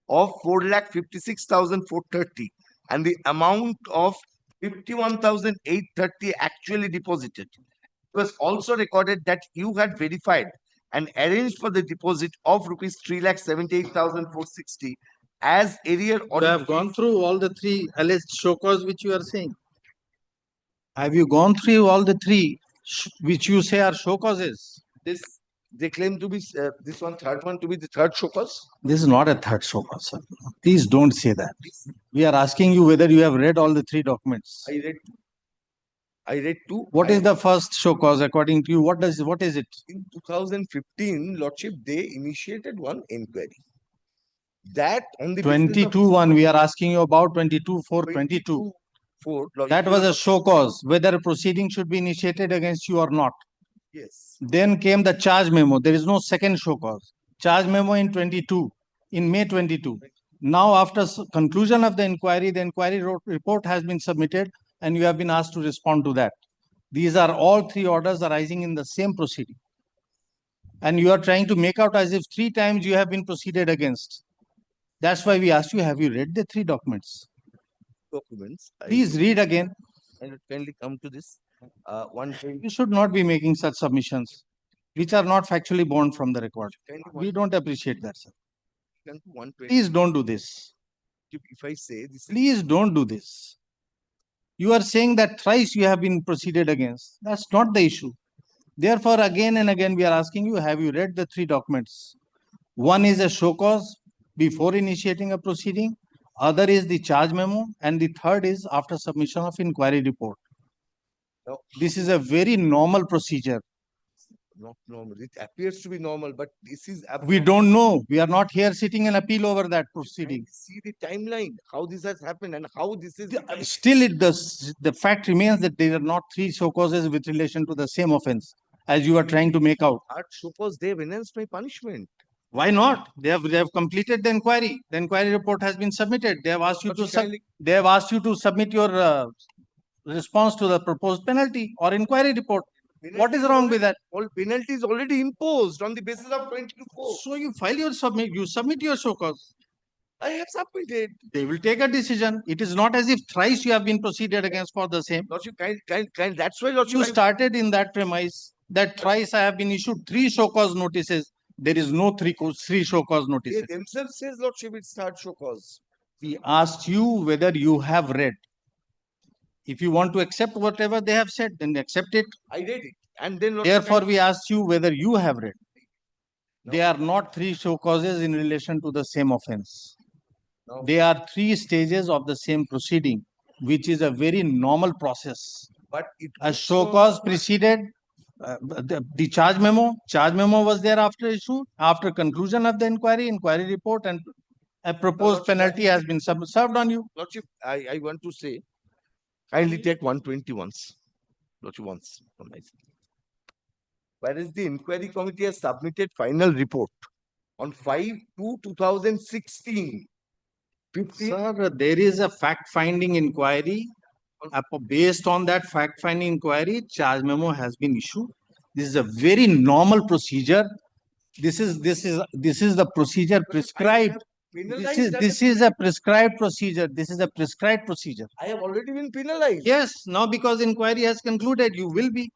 of 4,56,430 and the amount of 51,830 actually deposited. It was also recorded that you had verified and arranged for the deposit of rupees 3,78,460 as arrear You audit. have gone through all the three alleged show cause which you are saying. Have you gone through all the three which you say are show causes? This they claim to be this one third one to be the third show cause. This is not a third show cause, sir. Please don't say that. We are asking you whether you have read all the three documents. I read two. What is the first show cause according to you? What is it? In 2015, Lordship, they initiated one inquiry. That on the basis of 22-1, we are asking you about 22/4/22. 4, That was a show cause, whether a proceeding should be initiated against you or not. yes. Then came the charge memo. There is no second show cause. Charge memo in 22, in May 22. Now, after conclusion of the inquiry report has been submitted and you have been asked to respond to that. These are all three orders arising in the same proceeding. And you are trying to make out as if 3 times you have been proceeded against. That's why we asked you, have you read the 3 documents? Documents. Please read again. And kindly come to this. One thing. You should not be making such submissions, which are not factually borne from the record. We don't appreciate that, sir. Please don't do this. If I say this, Please don't do this. You are saying that thrice you have been proceeded against. That's not the issue. Therefore, again and again, we are asking you, have you read the 3 documents? One is a show cause before initiating a proceeding. Other is the charge memo. And the third is after submission of inquiry report. no, This is a very normal procedure. not normal. It appears to be normal, but this is. We don't know. We are not here sitting and appeal over that proceeding. See the timeline, how this has happened and how this is. Still, the fact remains that there are not 3 show causes with relation to the same offense, as you are trying to make out. Art suppose they have enhanced my punishment. Why not? They have completed the inquiry. The inquiry report has been submitted. They have asked you to submit your response to the proposed penalty or inquiry report. What is wrong with that? All penalty is already imposed on the basis of 22/4. So you submit your show cause. I have submitted. They will take a decision. It is not as if thrice you have been proceeded against for the same. Lordship, kind, that's why Lordship. You started in that premise that thrice I have been issued 3 show cause notices. There is no 3 show cause They notices. themselves says Lordship, it's third show cause. We asked you whether you have read. If you want to accept whatever they have said, then accept it. I read it. And then Lordship, Therefore, we asked you whether you have read. No. They are not 3 show causes in relation to the same offense. No. They are 3 stages of the same proceeding, which is a very normal process. But it A show cause preceded the charge memo. Charge memo was there after issue, after conclusion of the inquiry report, and a proposed penalty has been served on you. Lordship, I want to say, kindly take 120 once. Lordship, once. Whereas the inquiry committee has submitted final report on 5/2/2016. Sir, there is a fact-finding inquiry. Based on that fact-finding inquiry, charge memo has been issued. This is a very normal procedure. This is the procedure prescribed. This is a prescribed procedure. This is a prescribed procedure. I have already been penalized. Yes, now because inquiry has concluded, you will be.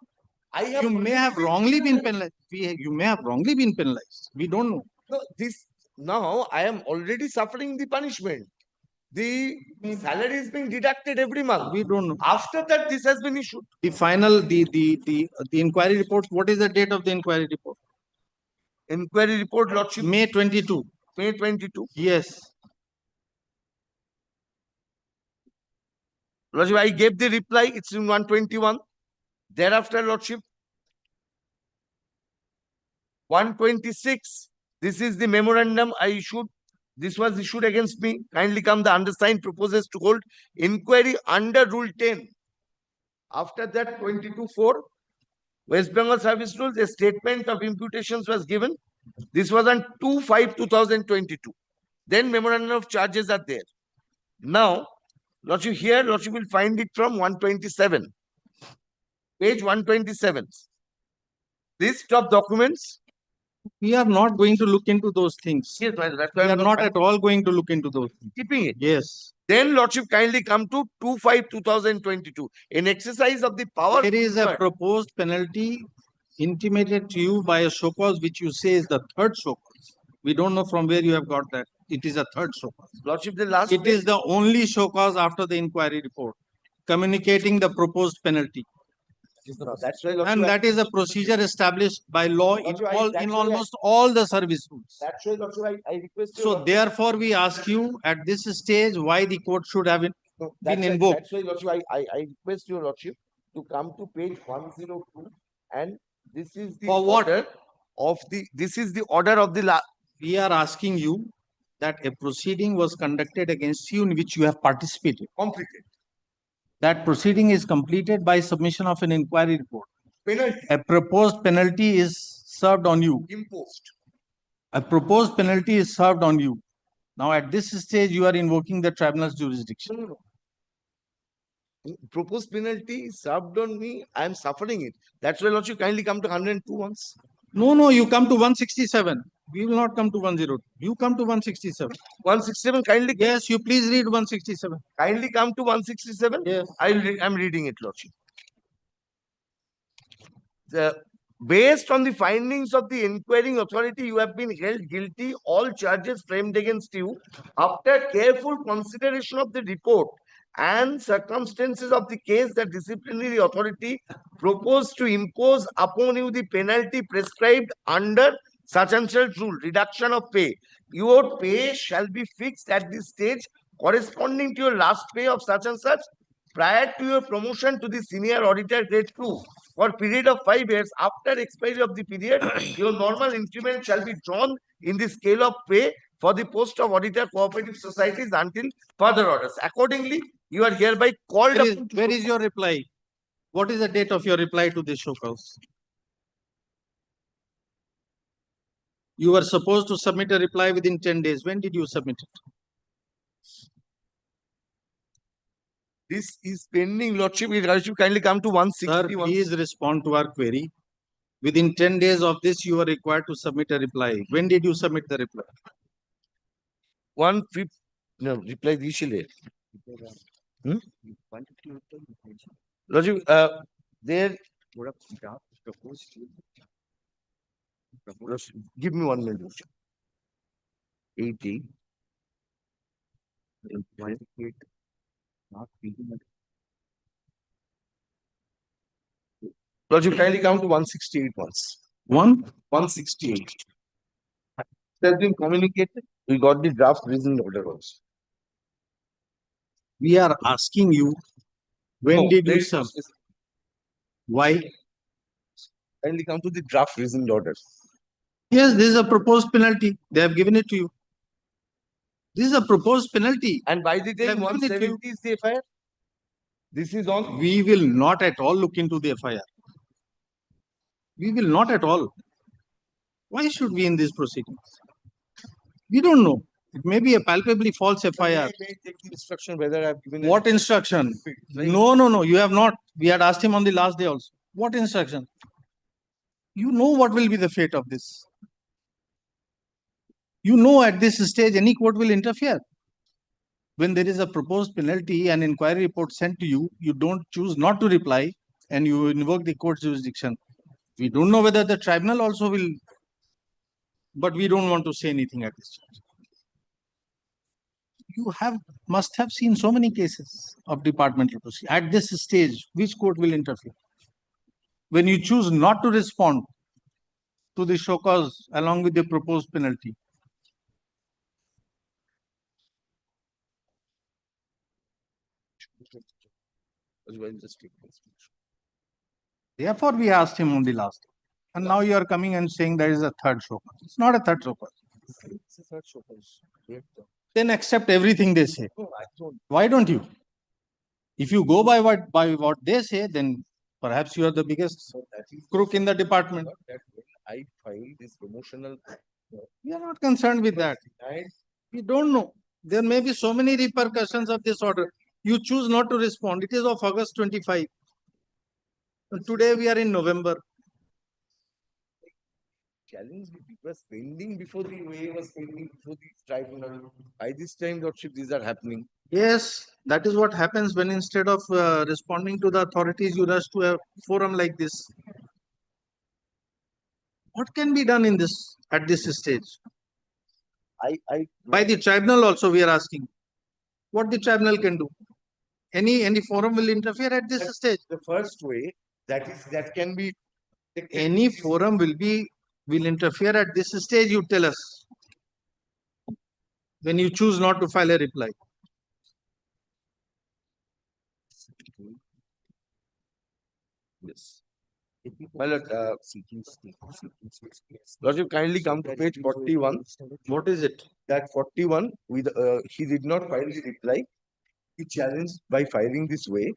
You may have wrongly been penalized. You may have wrongly been penalized. We don't know. No, this now I am already suffering the punishment. The salary is being deducted every month. We don't know. After that, this has been issued. The final, the inquiry report, what is the date of the inquiry report? Inquiry report, Lordship, May 22. May 22. Yes. Lordship, I gave the reply. It's in 121. Thereafter, Lordship, 126. This is the memorandum I issued. This was issued against me. Kindly come, the undersigned proposes to hold inquiry under Rule 10. After that, 22(4), West Bengal Service Rules, a statement of imputations was given. This was on 2/5/2022. Then memorandum of charges are there. Now, Lordship, here, Lordship will find it from 127. Page 127. List of documents. We are not going to look into those things. Yes, that's We why are I'm not at all going to look into those things. keeping it. Yes. Then, Lordship, kindly come to 2/5/2022. In exercise of the power. There is a proposed penalty intimated to you by a show cause, which you say is the third show cause. We don't know from where you have got that. It is a third show cause. Lordship, the last. It is the only show cause after the inquiry report, communicating the proposed penalty. That's why, And that is a procedure established by law in almost all the service rules. That's why, Lordship, I request you. So therefore, we ask you at this stage why the court should have been invoked. That's why, Lordship, I request your Lordship to come to page 102, and this is the For what? order of the, this is the order of the We are asking you that a proceeding was conducted against you in which you have participated. completed That proceeding is completed by submission of an inquiry report. penalty A proposed penalty is served on you. imposed. A proposed penalty is served on you. Now, at this stage, you are invoking the tribunal's jurisdiction. No. Proposed penalty is served on me. I am suffering it. That's why, Lordship, kindly come to 102 once. No, you come to 167. We will not come to 102. You come to 167. 167, kindly. Yes, you please read 167. Kindly come to 167. Yes. I'm reading it, Lordship. Based on the findings of the inquiring authority, you have been held guilty. All charges framed against you, after careful consideration of the report and circumstances of the case, the disciplinary authority proposed to impose upon you the penalty prescribed under such and such rule, reduction of pay. Your pay shall be fixed at this stage corresponding to your last pay of such and such prior to your promotion to the senior auditor grade 2 for a period of 5 years. After expiry of the period, your normal increment shall be drawn in the scale of pay for the post of auditor cooperative societies until further orders. Accordingly, you are hereby called upon to Where is your reply? What is the date of your reply to this show cause? You were supposed to submit a reply within 10 days. When did you submit it? This is pending, Lordship. You kindly come to Sir, 161. please respond to our query. Within 10 days of this, you are required to submit a reply. When did you submit the reply? No, reply initially. Lordship, there. Lordship, give me 1 minute, Lordship. 80. Lordship, kindly come to 168 once. 168. It has been communicated. We got the draft reason order also. We are asking you, when No, did there you is submit? no- Why? Kindly come to the draft reasoned order. Yes, this is a proposed penalty. They have given it to you. This is a proposed penalty. And by the They time have given it to you. 170 is the FIR, this is on. We will not at all look into the FIR. We will not at all. Why should we in these proceedings? We don't know. It may be a palpably false FIR. May take the instruction whether I have given. What instruction? No, you have not. We had asked him on the last day also. What instruction? You know what will be the fate of this. You know at this stage any court will interfere. When there is a proposed penalty and inquiry report sent to you, you don't choose not to reply and you invoke the court's jurisdiction. We don't know whether the tribunal also will but we don't want to say anything at this stage. You must have seen so many cases of departmental procedure. At this stage, which court will interfere? When you choose not to respond to the show cause along with the proposed penalty, therefore we asked him on the last. And now you are coming and saying there is a third show cause. It's not a third show cause. Then accept everything they say. Why don't you? If you go by what they say, then perhaps you are the biggest crook in the department. I filed this promotional. We are not concerned with that. We don't know. There may be so many repercussions of this order. You choose not to respond. It is of August 25. And today we are in November. Challenge it was pending before the way was pending before the tribunal. By this time, Lordship, these are happening. Yes, that is what happens when instead of responding to the authorities, you rush to a forum like this. What can be done in this at this stage? By the tribunal also we are asking. What the tribunal can do? Any forum will interfere at this stage. The first way that can be Any forum will interfere at this stage, you tell us. When you choose not to file a reply. Yes. My lord, Lordship, kindly come to page 41. What is it? That 41, he did not file the reply. He challenged by filing this way.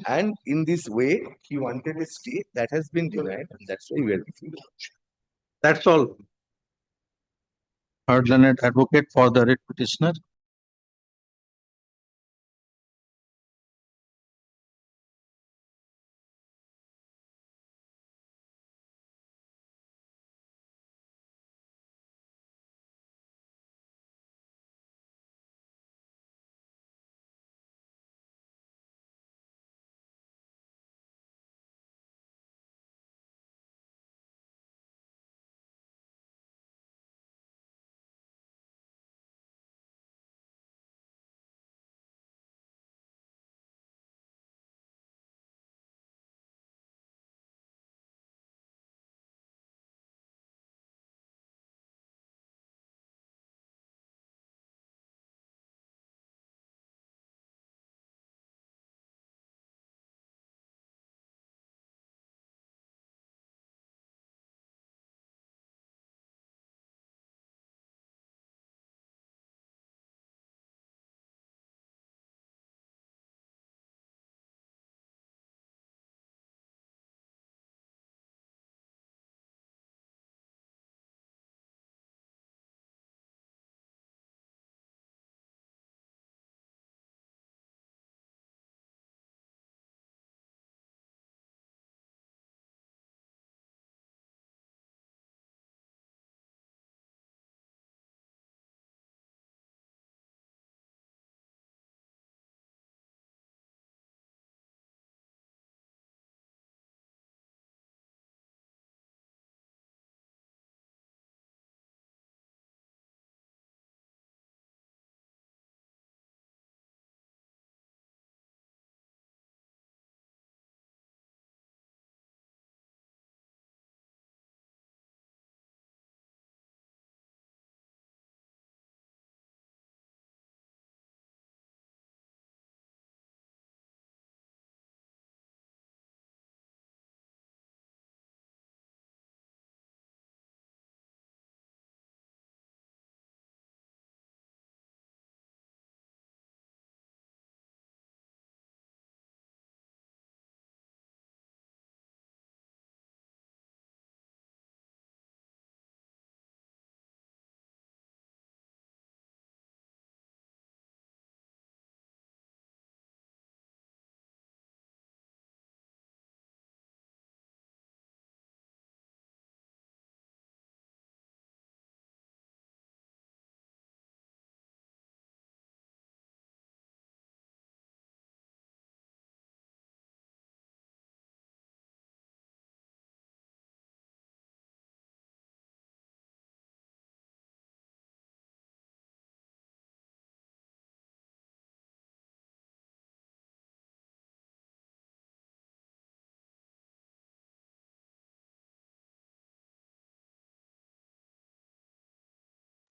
And in this way, he wanted a stay that has been denied. And that's why we are giving the motion. That's all. Heard learned advocate for the writ petitioner.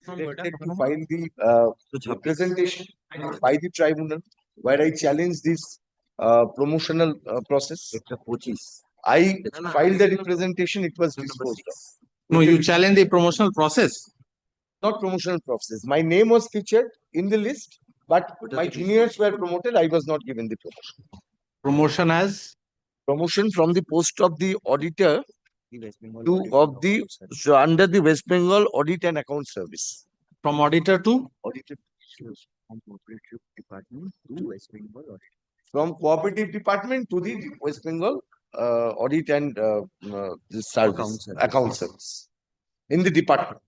directed to file the representation by the tribunal where I challenge this promotional process. I filed the representation, it was disposed of. No, you challenge the promotional process. Not promotional process. My name was featured in the list, but my juniors were promoted. I was not given the promotion. Promotion as Promotion from the post of the auditor to of the so under the West Bengal Audit and Account Service. from auditor to Auditor from cooperative department to the West Bengal audit and the service account service in the department.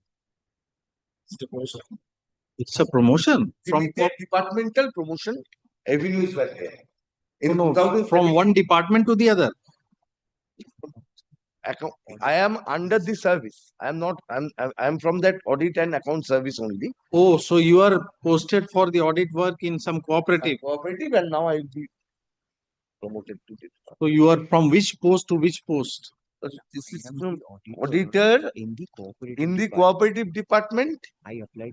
it's a promotion From from departmental promotion avenues were there. In no, 2000 from one department to the other. I am under the service. I am not. I'm from that audit and account service only. Oh, so you are posted for the audit work in some cooperative. Cooperative, and now I will be promoted to this. So you are from which post to which post? This is from auditor in the cooperative department.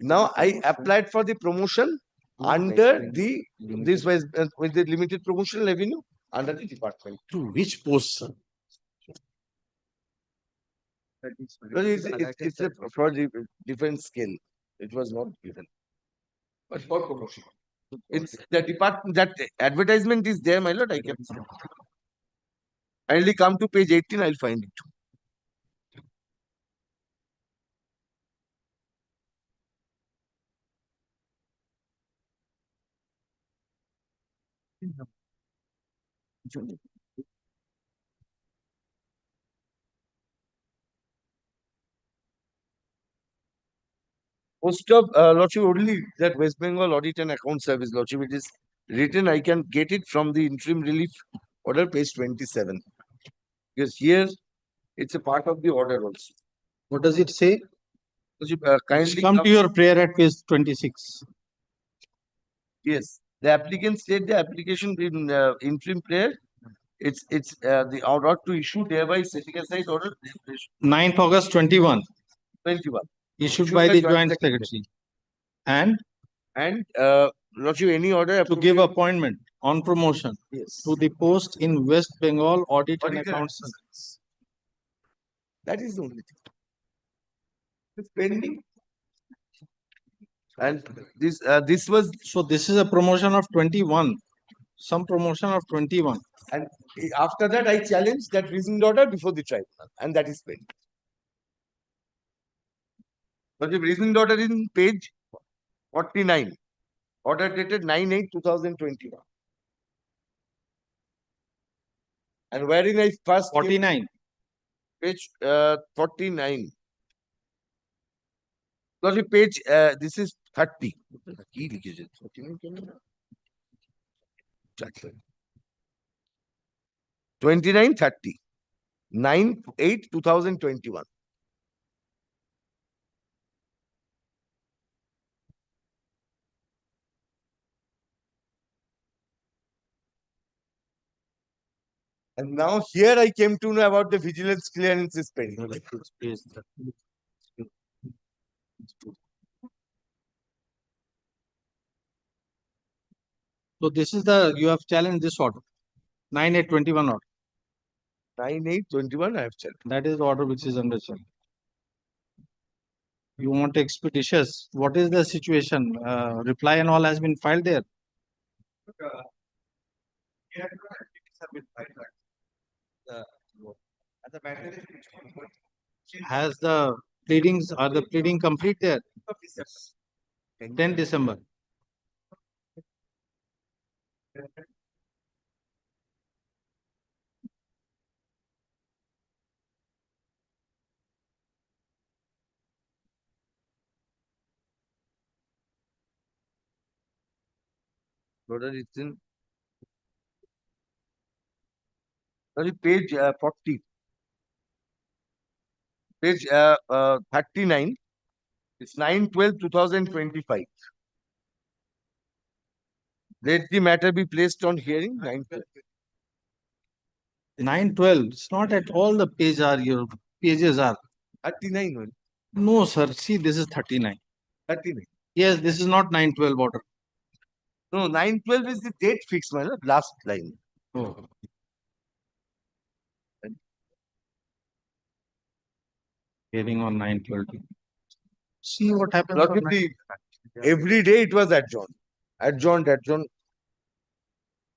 Now I applied for the promotion under the this was with the limited promotional revenue under the department. To which post, sir? Well, it's a for the different scale. It was not given, but for promotion. It's the department that advertisement is there, my lord. I can kindly come to page 18. I'll find it. Post of Lordship only that West Bengal Audit and Account Service, Lordship, it is written. I can get it from the interim relief order, page 27. Because here it's a part of the order also. What does it say? Lordship, Kindly kindly come to your prayer at page 26. Yes, the applicant state the application in interim prayer. It's the order to issue thereby setting aside order 9th August 21. 21. Issued by the Joint Secretary. And Lordship, any order to give appointment on promotion yes to the post in West Bengal Audit and Auditor Accounts. Service. That is the only thing. It's pending. And this was So this is a promotion of 21. Some promotion of 21. and after that I challenged that reasoned order before the tribunal, and that is pending. But the reasoned order in page 49, order dated 9/8/2021. And wherein I first came- 49. page 49. Sorry, page this is 30. 29, 30. 9/8/2021. And now here I came to know about the vigilance clearance is pending. So this is the, you have challenged this order. 9/8/21 order. 9/8/21 I have checked. That is the order which is under challenge. You want expeditious. What is the situation? Reply and all has been filed there. Has the pleadings, are the pleading complete there? 10 December. Order is in sorry, page 40. Page 39. It's 9/12/2025. Let the matter be placed on hearing. 9/12. 9/12. It's not at all the page are your pages are. 39 only. No, sir. See, this is 39. 30 May. Yes, this is not 9/12 order. No, 9/12 is the date fixed, my lord, last line. Oh. Hearing on 9/12. See what happens. on Lordship, every day it was adjourned. Adjourned.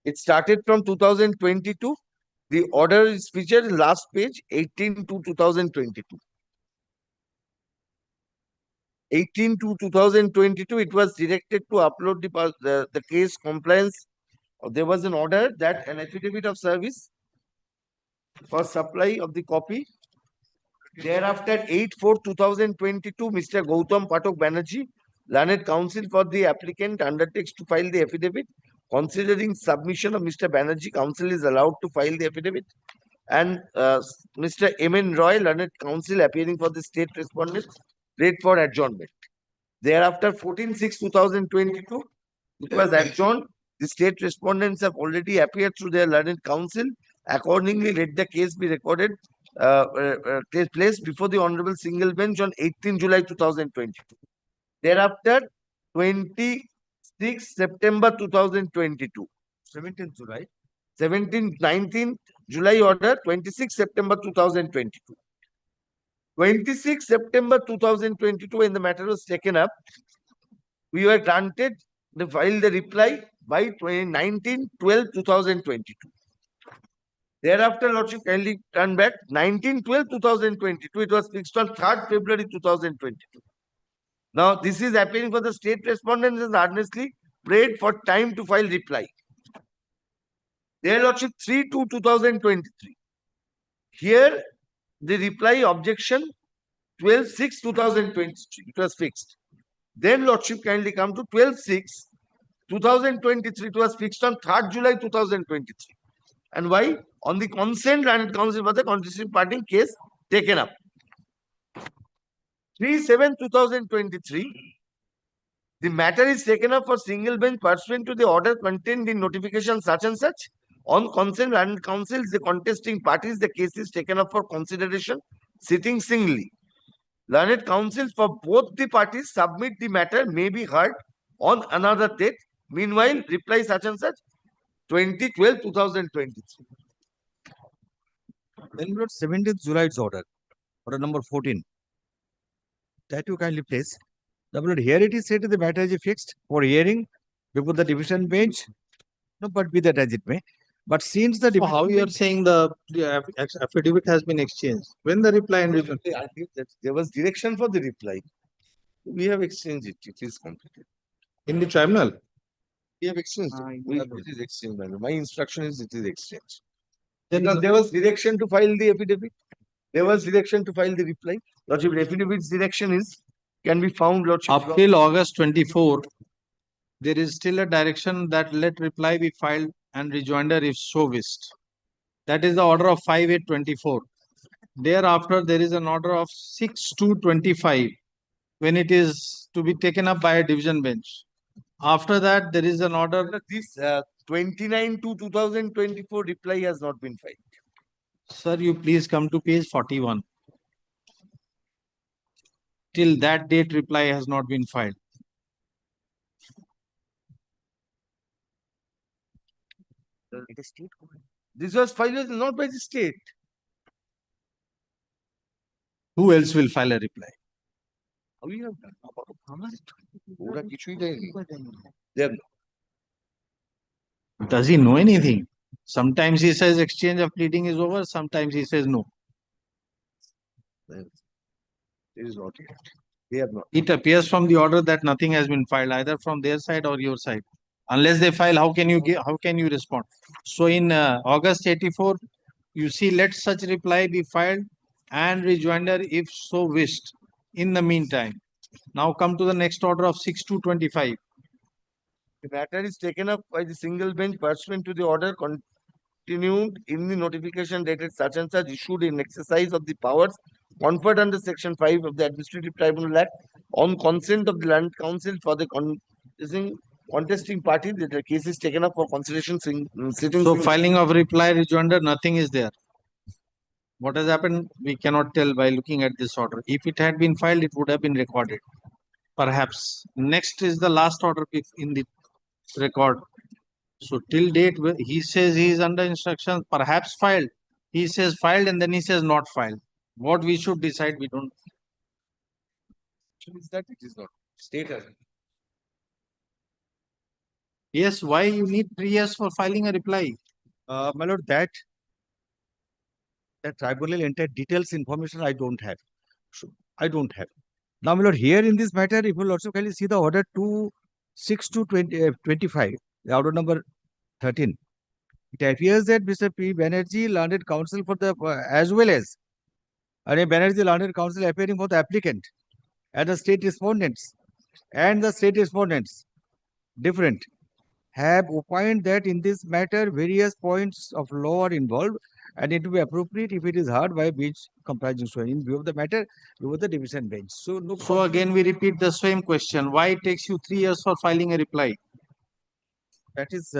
It started from 2022. The order is featured in last page, 18/2/2022. 18/2/2022, it was directed to upload the case compliance. There was an order that an affidavit of service for supply of the copy. Thereafter, 8/4/2022, Mr. Gautam Pathak Banerjee, learned counsel for the applicant, undertakes to file the affidavit. Considering submission of Mr. Banerjee, counsel is allowed to file the affidavit. And Mr. M.N. Roy, learned counsel appearing for the state respondent, read for adjournment. Thereafter, 14/6/2022, it was adjourned. The state respondents have already appeared through their learned counsel. Accordingly, let the case be recorded, take place before the Honorable Single Bench on 18 July 2022. Thereafter, 26 September 2022. 17th July. 19th July order, 26 September 2022. 26 September 2022, when the matter was taken up, we were granted to file the reply by 19/12/2022. Thereafter, Lordship kindly turn back 19/12/2022. It was fixed on 3rd February 2022. Now, this is appearing for the state respondents and earnestly prayed for time to file reply. Their Lordship 3/2/2023. Here, the reply objection 12/6/2023. It was fixed. Then Lordship kindly come to 12/6/2023. It was fixed on 3rd July 2023. And why? On the consent and counsel for the contesting party case taken up. 3/7/2023. The matter is taken up for single bench pursuant to the order contained in notification such and such. On consent and counsel, the contesting parties, the case is taken up for consideration, sitting singly. Learned counsel for both the parties submit the matter may be heard on another date. Meanwhile, reply such and such, 20/12/2023. Then Lord, 17th July's order number 14. That you kindly place. The Lord, here it is said the matter is fixed for hearing before the division bench. No, but be that as it may. But since the So how you are saying the affidavit has been exchanged? When the reply and return? I think that there was direction for the reply. We have exchanged it. It is completed. In the tribunal? We have exchanged it. It is exchanged. My instruction is it is exchanged. Then Because there was direction to file the affidavit. There was direction to file the reply. Lordship, affidavit's direction is can be found, Lordship. Up till August 24, there is still a direction that let reply be filed and rejoinder if so wished. That is the order of 5/8/24. Thereafter, there is an order of 6/2/25 when it is to be taken up by a division bench. After that, there is an order. This 29/2/2024 reply has not been filed. Sir, you please come to page 41. Till that date, reply has not been filed. This was filed not by the state. Who else will file a reply? How you have done? ওরা কিছুই দেয়নি। They have Does he know anything? Sometimes he says exchange of pleading is over, sometimes he says no. It is not yet. They have not. It appears from the order that nothing has been filed either from their side or your side. Unless they file, how can you respond? So in August 84, you see, let such reply be filed and rejoinder if so wished. In the meantime, now come to the next order of 6/2/25. The matter is taken up by the single bench pursuant to the order continued in the notification dated such and such issued in exercise of the powers conferred under Section 5 of the Administrative Tribunal Act on consent of the Land Council for the contesting party. That the case is taken up for consideration sitting. So filing of reply rejoinder, nothing is there. What has happened, we cannot tell by looking at this order. If it had been filed, it would have been recorded. Perhaps. Next is the last order in the record. So till date, he says he is under instruction, perhaps filed. He says filed and then he says not filed. What we should decide, we don't. Is that it is not. State has. Yes, why you need 3 years for filing a reply? My lord, that tribunal entire details information I don't have. So, I don't have. Now, my lord, here in this matter, if you will also kindly see the order 26/2/25, the order number 13. It appears that Mr. P. Banerjee, learned counsel for the as well as Banerjee, learned counsel appearing for the applicant and the state respondents different have opined that in this matter various points of law are involved and it will be appropriate if it is heard by bench comprising so in view of the matter before the division bench. So no. So again, we repeat the same question. Why it takes you 3 years for filing a reply? That is,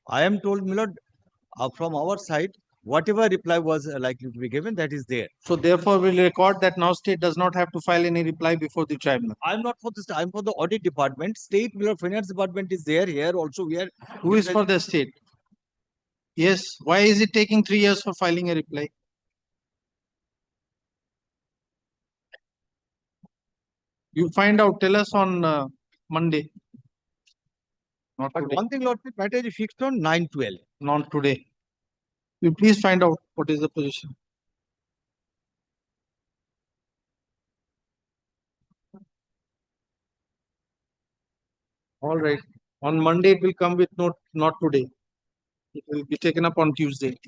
I am told, my lord, from our side, whatever reply was likely to be given, that is there. So therefore, we'll record that now state does not have to file any reply before the tribunal. I'm not for this. I'm for the audit department. State, my lord, finance department is there here. Also, we are. Who is for the state? Yes. Why is it taking 3 years for filing a reply? You find out. Tell us on Monday. Not But today. one thing, lord, the matter is fixed on 9/12. Not today. You please find out what is the position. All right. On Monday, it will come with note, not today. It will be taken up on Tuesday.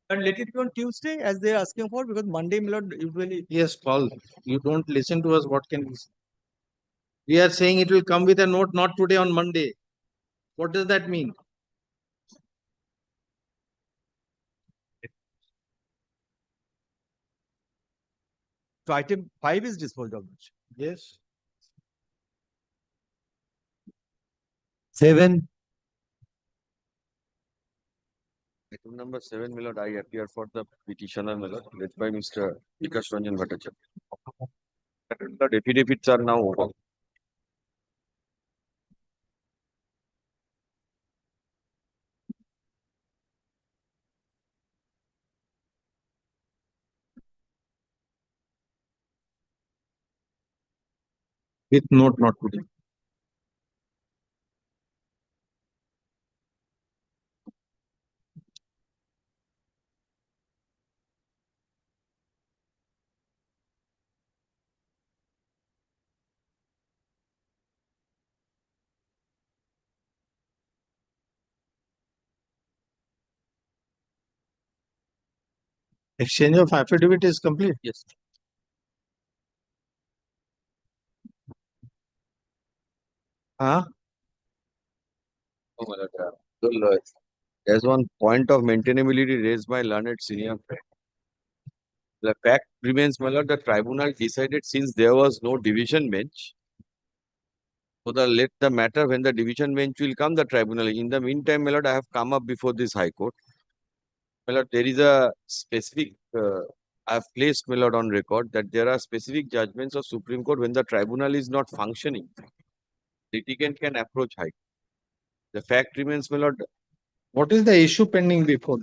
And let it be on Tuesday as they are asking for because Monday, my lord, usually. Yes, Paul. You don't listen to us. What can we say? We are saying it will come with a note, not today, on Monday. What does that mean? So item 5 is disposed of. Yes. 7, Item number 7, my lord, I appear for the petitioner, my lord, led by Mr. Vikas Ranjan Bhattacharya. The affidavits are now over. With note, not today. Exchange of affidavit is complete. Yes. Huh? Oh, my lord, there's one point of maintainability raised by learned senior friend. The fact remains, my lord, the tribunal decided since there was no division bench. So let the matter when the division bench will come, the tribunal. In the meantime, my lord, I have come up before this high court. My lord, there is a specific, I have placed, my lord, on record that there are specific judgments of Supreme Court when the tribunal is not functioning. Litigant can approach high court. The fact remains, my lord. What is the issue pending before?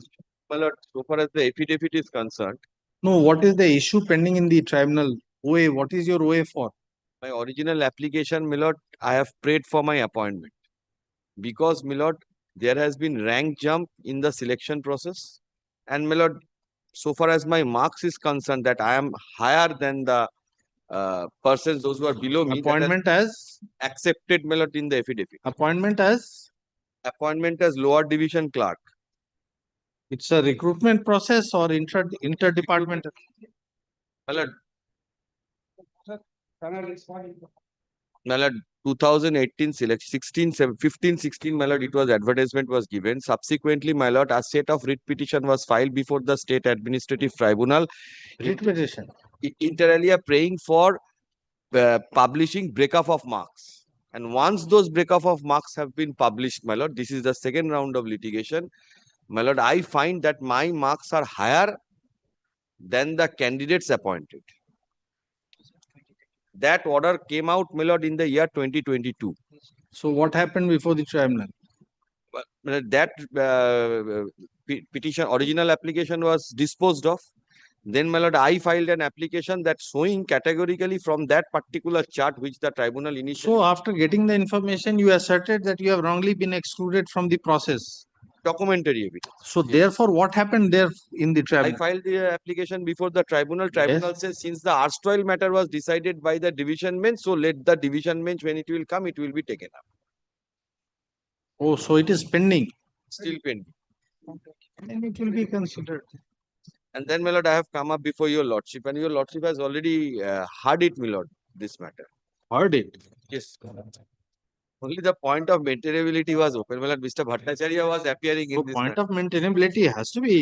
My lord, so far as the affidavit is concerned, No, what is the issue pending in the tribunal? OA, what is your OA for? my original application, my lord, I have prayed for my appointment. Because, my lord, there has been rank jump in the selection process. And, my lord, so far as my marks is concerned, that I am higher than the persons, those who are below me. Appointment as? Accepted, my lord, in the affidavit. Appointment as? Appointment as lower division clerk. It's a recruitment process or interdepartmental? My lord, 2018 selection, 15, 16, my lord, it was advertisement was given. Subsequently, my lord, a set of writ petition was filed before the State Administrative Tribunal. Writ petition? Inter alia praying for publishing breakup of marks. And once those breakup of marks have been published, my lord, this is the second round of litigation. my lord, I find that my marks are higher than the candidates appointed. That order came out, my lord, in the year 2022. So what happened before the tribunal? But that petition, original application was disposed of. Then, my lord, I filed an application that showing categorically from that particular chart which the tribunal initially So after getting the information, you asserted that you have wrongly been excluded from the process. documentary evidence. So Yes. therefore, what happened there in the I tribunal? filed the application before the tribunal. Tribunal says since the erstwhile matter was decided by the division bench, so let the division bench, when it will come, it will be taken up. Oh, so it is pending. Still pending. Then it will be considered. And then, my lord, I have come up before your lordship, and your lordship has already heard it, my lord, this matter. Heard it. Yes. Only the point of maintainability was open. My lord, Mr. Bhattacharya was appearing So in this point matter. of maintainability has to be,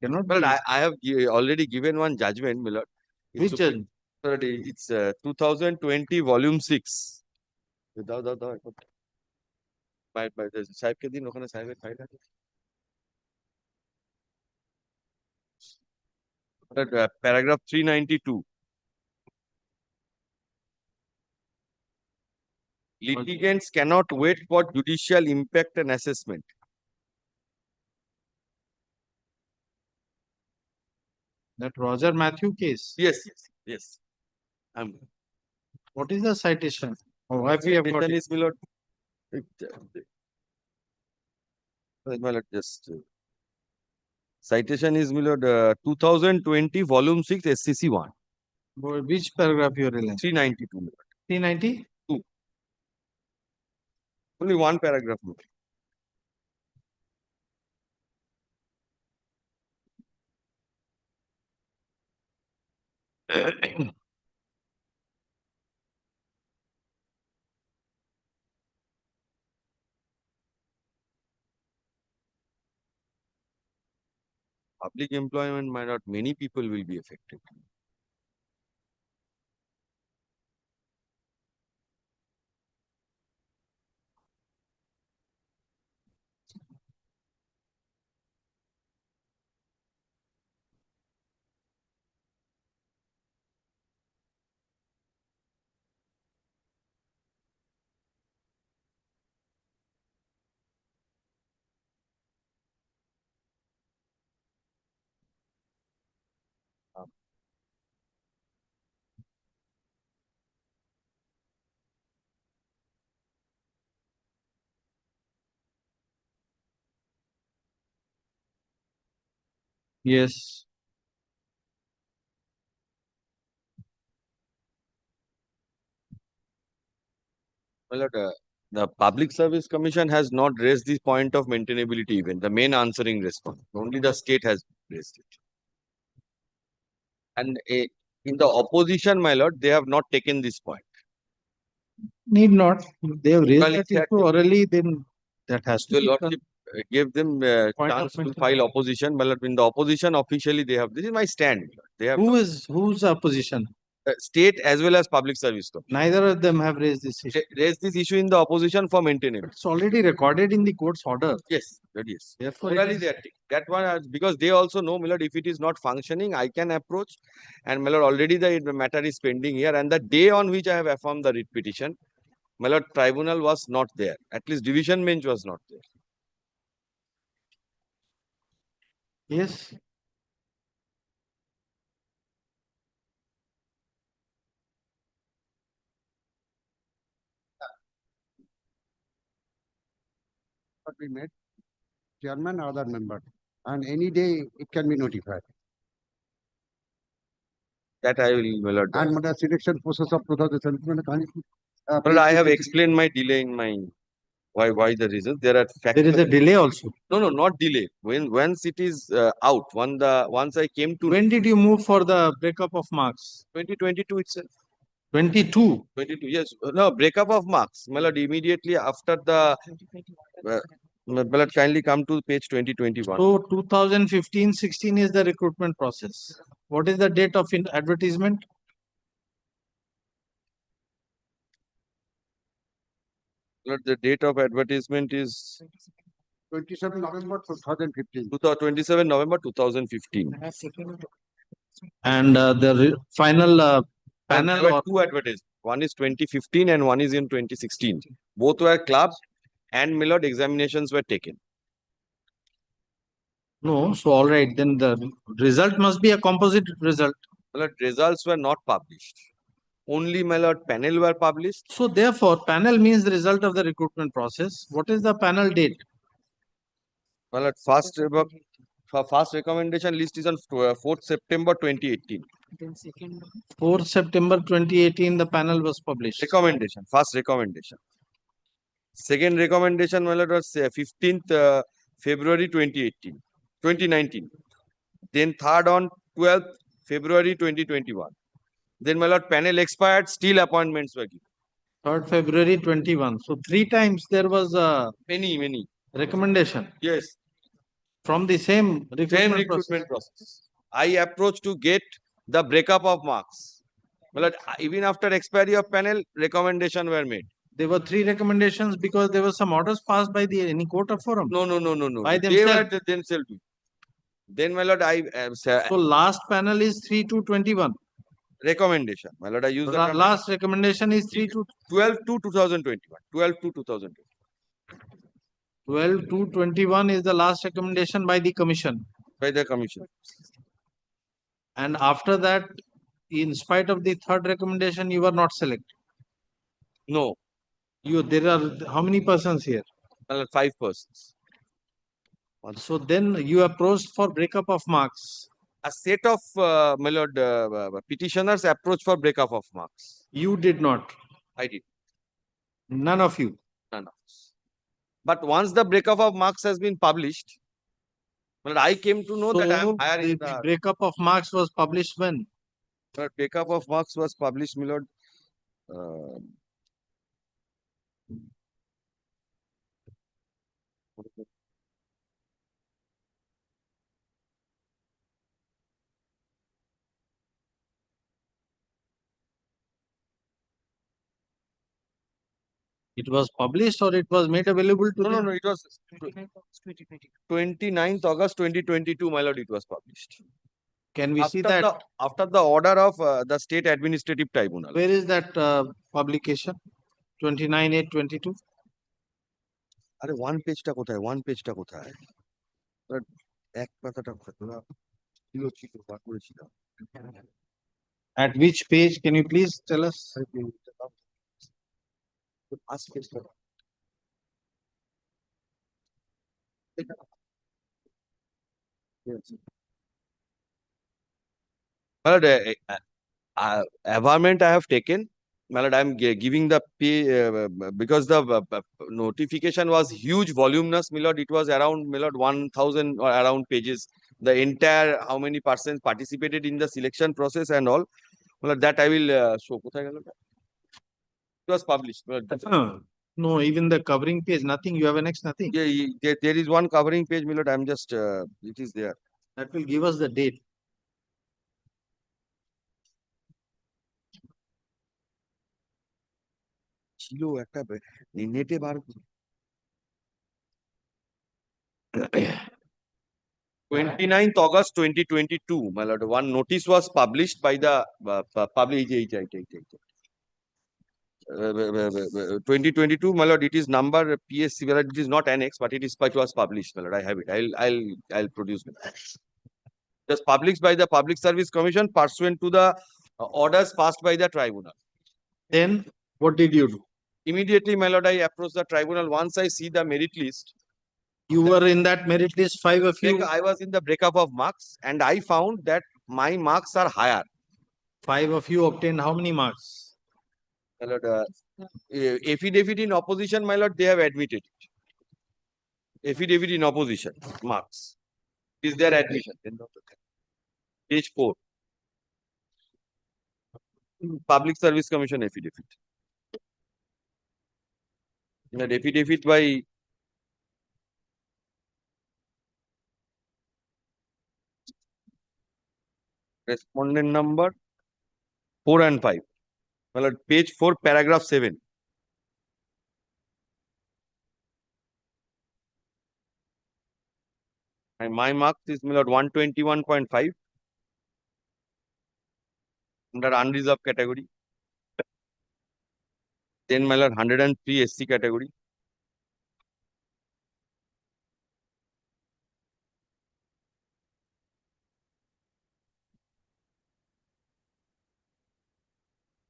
cannot Well, be. I have already given one judgment, my lord. Which judge? It's 2020 volume 6. সাহেব কে দিন ওখানে সাহেবের file আছে paragraph 392 litigants cannot wait for judicial impact and assessment. That Roger Matthew case. Yes. What is the citation? Oh, why we have got Citation it? is, my lord, my lord, just citation is, my lord, 2020 volume 6 SCC 1 Which paragraph you are relying? 392, my lord. 390? Only one paragraph, my lord. Public employment, my lord, many people will be affected. Yes. My lord, the Public Service Commission has not raised this point of maintainability even, the main answering response. Only the state has raised it. And in the opposition, my lord, they have not taken this point. Need not. They have raised Well, that exactly. issue orally, then that has to Your be lordship gave them Point of chance to maintainability. file opposition, but in the opposition officially they have, this is my stand. They have whose opposition? state as well as Public Service Commission. Neither of them have raised this issue. Raised this issue in the opposition for maintainability. It's already recorded in the court's order. Yes, that is. Therefore, it Orally is- they are taking. That one, because they also know, my lord, if it is not functioning, I can approach. And, my lord, already the matter is pending here. And the day on which I have affirmed the writ petition, my lord, tribunal was not there. At least division bench was not there. Yes. But we made chairman or other member, and any day it can be notified. That I will, my lord. And the selection process of 2017. But I have explained my delay in my why the reason. There are There is a delay also. No, not delay. Once it is out, once I came to When did you move for the breakup of marks? 2022 itself. 22. 22, yes. No, breakup of marks. My lord, immediately after the my lord, kindly come to page 2021. So 2015-16 is the recruitment process. What is the date of advertisement? Lord, the date of advertisement is 27 November 2015. 27 November 2015. And the final And panel there were or two advertisements. One is 2015 and one is in 2016. Both were clubbed and my lord examinations were taken. no, so all right, then the result must be a composite result. My lord, results were not published. Only my lord panel were published. So therefore, panel means the result of the recruitment process. What is the panel date? My lord, first recommendation list is on 4th September 2018. 4th September 2018, the panel was published. Recommendation, first recommendation. Second recommendation, my lord, was 15th February 2019. Then third on 12th February 2021. Then my lord, panel expired, still appointments were given. 3rd February 21. So 3 times there was a Many. recommendation Yes, from the same same recruitment process. recruitment process. I approached to get the breakup of marks. My lord, even after expiry of panel, recommendation were made. There were 3 recommendations because there were some orders passed by any court or forum. No. By They were themselves. themselves. Then my lord, So last panel is 3/2/21. recommendation. My lord, I use the term Last recommendation is 3/2. 12/2/2021. 12/2/2021. 12/2/21 is the last recommendation by the commission. By the commission. And after that, in spite of the 3rd recommendation, you were not selected. No, There are how many persons here? my lord, 5 persons. So then you approached for breakup of marks. A set of my lord petitioners approached for breakup of marks. You did not. I did. None of you. None of us. But once the breakup of marks has been published, my lord, I came to know that I am higher in the the breakup of marks was published when? breakup of marks was published, my lord. It was published or it was made available to them? No, it was 29th August 2022, my lord, it was published. Can we see that? After the order of the State Administrative Tribunal. Where is that publication? 29/8/22. আরে one পেজটা কোথায় এক পাতাটা ছিল বার করেছিলাম At which page? Can you please tell us? First পেজটা my lord, averment I have taken. My lord, I am giving the pay because the notification was huge, voluminous. My lord, it was around, my lord, 1,000 or around pages. The entire how many persons participated in the selection process and all. My lord, that I will show. It was published. My lord. No, even the covering page, nothing. You have annexed nothing. Yeah, there is one covering page, my lord. I am just it is there. That will give us the date. ছিল একটা নেটে বার 29th August 2022, my lord. One notice was published by the public 2022, my lord. It is number PSC, my lord. It is not annex, but it was published, my lord. I have it. I'll produce it. Just published by the Public Service Commission pursuant to the orders passed by the tribunal. Then what did you do? Immediately, my lord, I approached the tribunal. Once I see the merit list, You were in that merit list, 5 of you. I was in the breakup of marks and I found that my marks are higher. 5 of you obtained how many marks? My lord, affidavit in opposition, my lord, they have admitted it. Affidavit in opposition, marks. Is their admission. Page 4. Public Service Commission affidavit. That affidavit by respondent number 4 and 5. Well, at page 4, paragraph 7. And my marks is, my lord, 121.5 under unreserved category. Then, my lord, 103 SC category.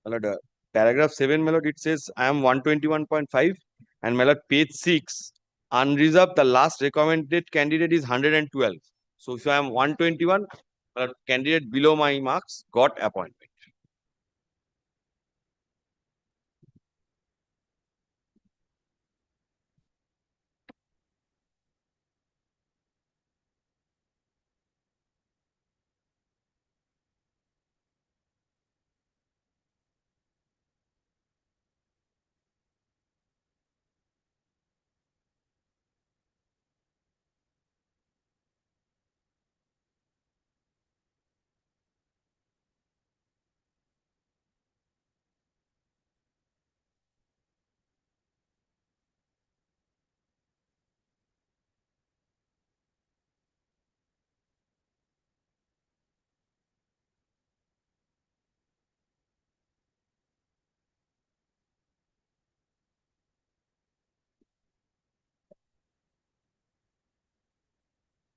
My lord, paragraph 7, my lord, it says I am 121.5, and my lord, page 6, unreserved, the last recommended candidate is 112. So if I am 121, my lord, candidate below my marks got appointment.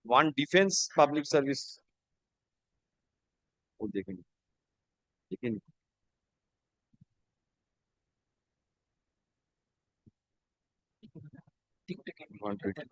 One defense public service. Oh, they can 120.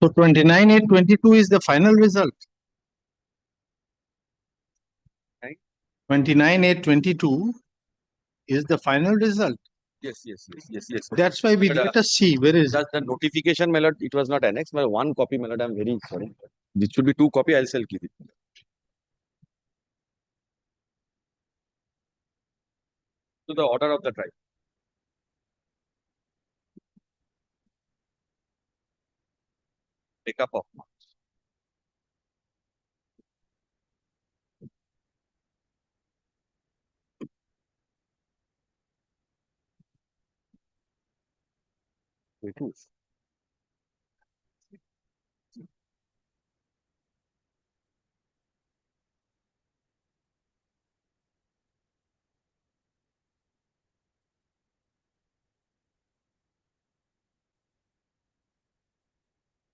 So 29/8/22 is the final result. Right. 29/8/22 is the final result. Yes, yes, yes, yes, yes. That's why we But, let us see where is it. The notification, my lord, it was not annexed. My one copy, my lord, I'm very sorry. This should be 2 copy. I'll sell keep it. To the order of the tribe. Take up of. Wait, who?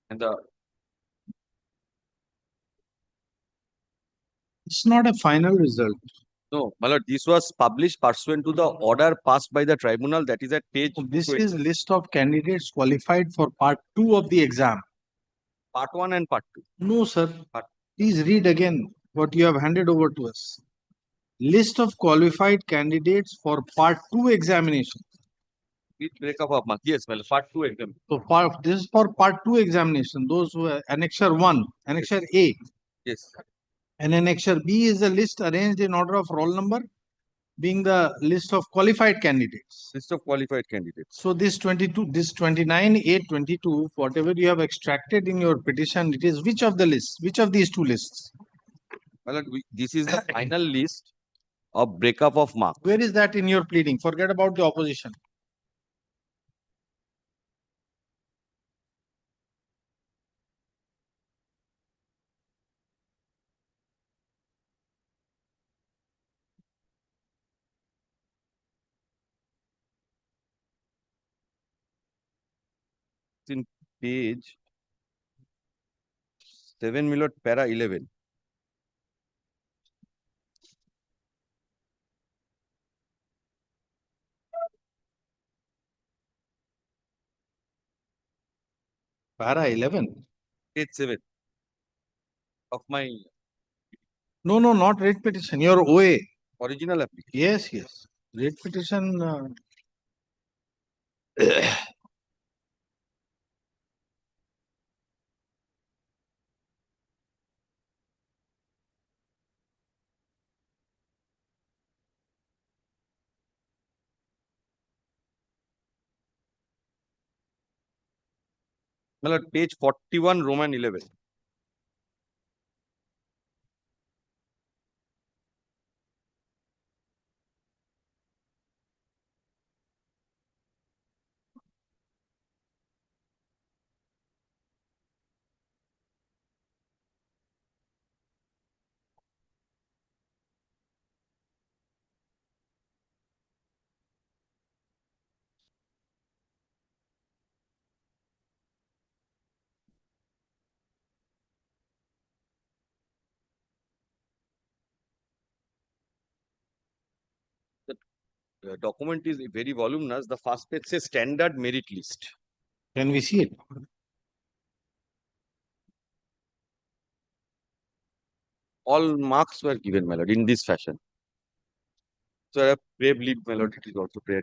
And the It's not a final result. no, my lord, this was published pursuant to the order passed by the tribunal. That is at page This 20, is list of candidates qualified for part 2 of the exam. part 1 and part 2. No, sir. Part- Please read again what you have handed over to us. List of qualified candidates for part 2 examination. With breakup of mark. Yes, well, part 2 exam. So this is for part 2 examination. Those who are annexure 1, annexure A, Yes. and annexure B is the list arranged in order of roll number, being the list of qualified candidates. List of qualified candidates. So this 29/8/22, whatever you have extracted in your petition, it is which of the lists? Which of these 2 lists? My lord, this is the final list of breakup of mark. Where is that in your pleading? Forget about the opposition. In page 7, my lord, para 11. Para 11. Page 7 of my No, not rate petition. Your OA. original application. Yes, yes. Rate petition. My lord, page 41, Roman 11. The document is very voluminous. The first page says standard merit list. Can we see it? All marks were given, my lord, in this fashion. So I have pray believe, my lord, it is also prayer.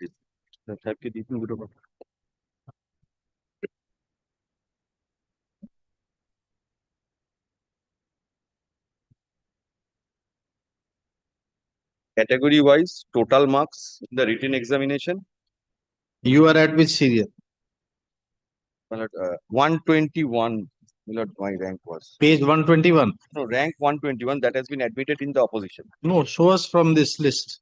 Category wise, total marks in the written examination. You are at which serial? My lord, 121, my lord, my rank was. Page 121. No, rank 121 that has been admitted in the opposition. No, show us from this list.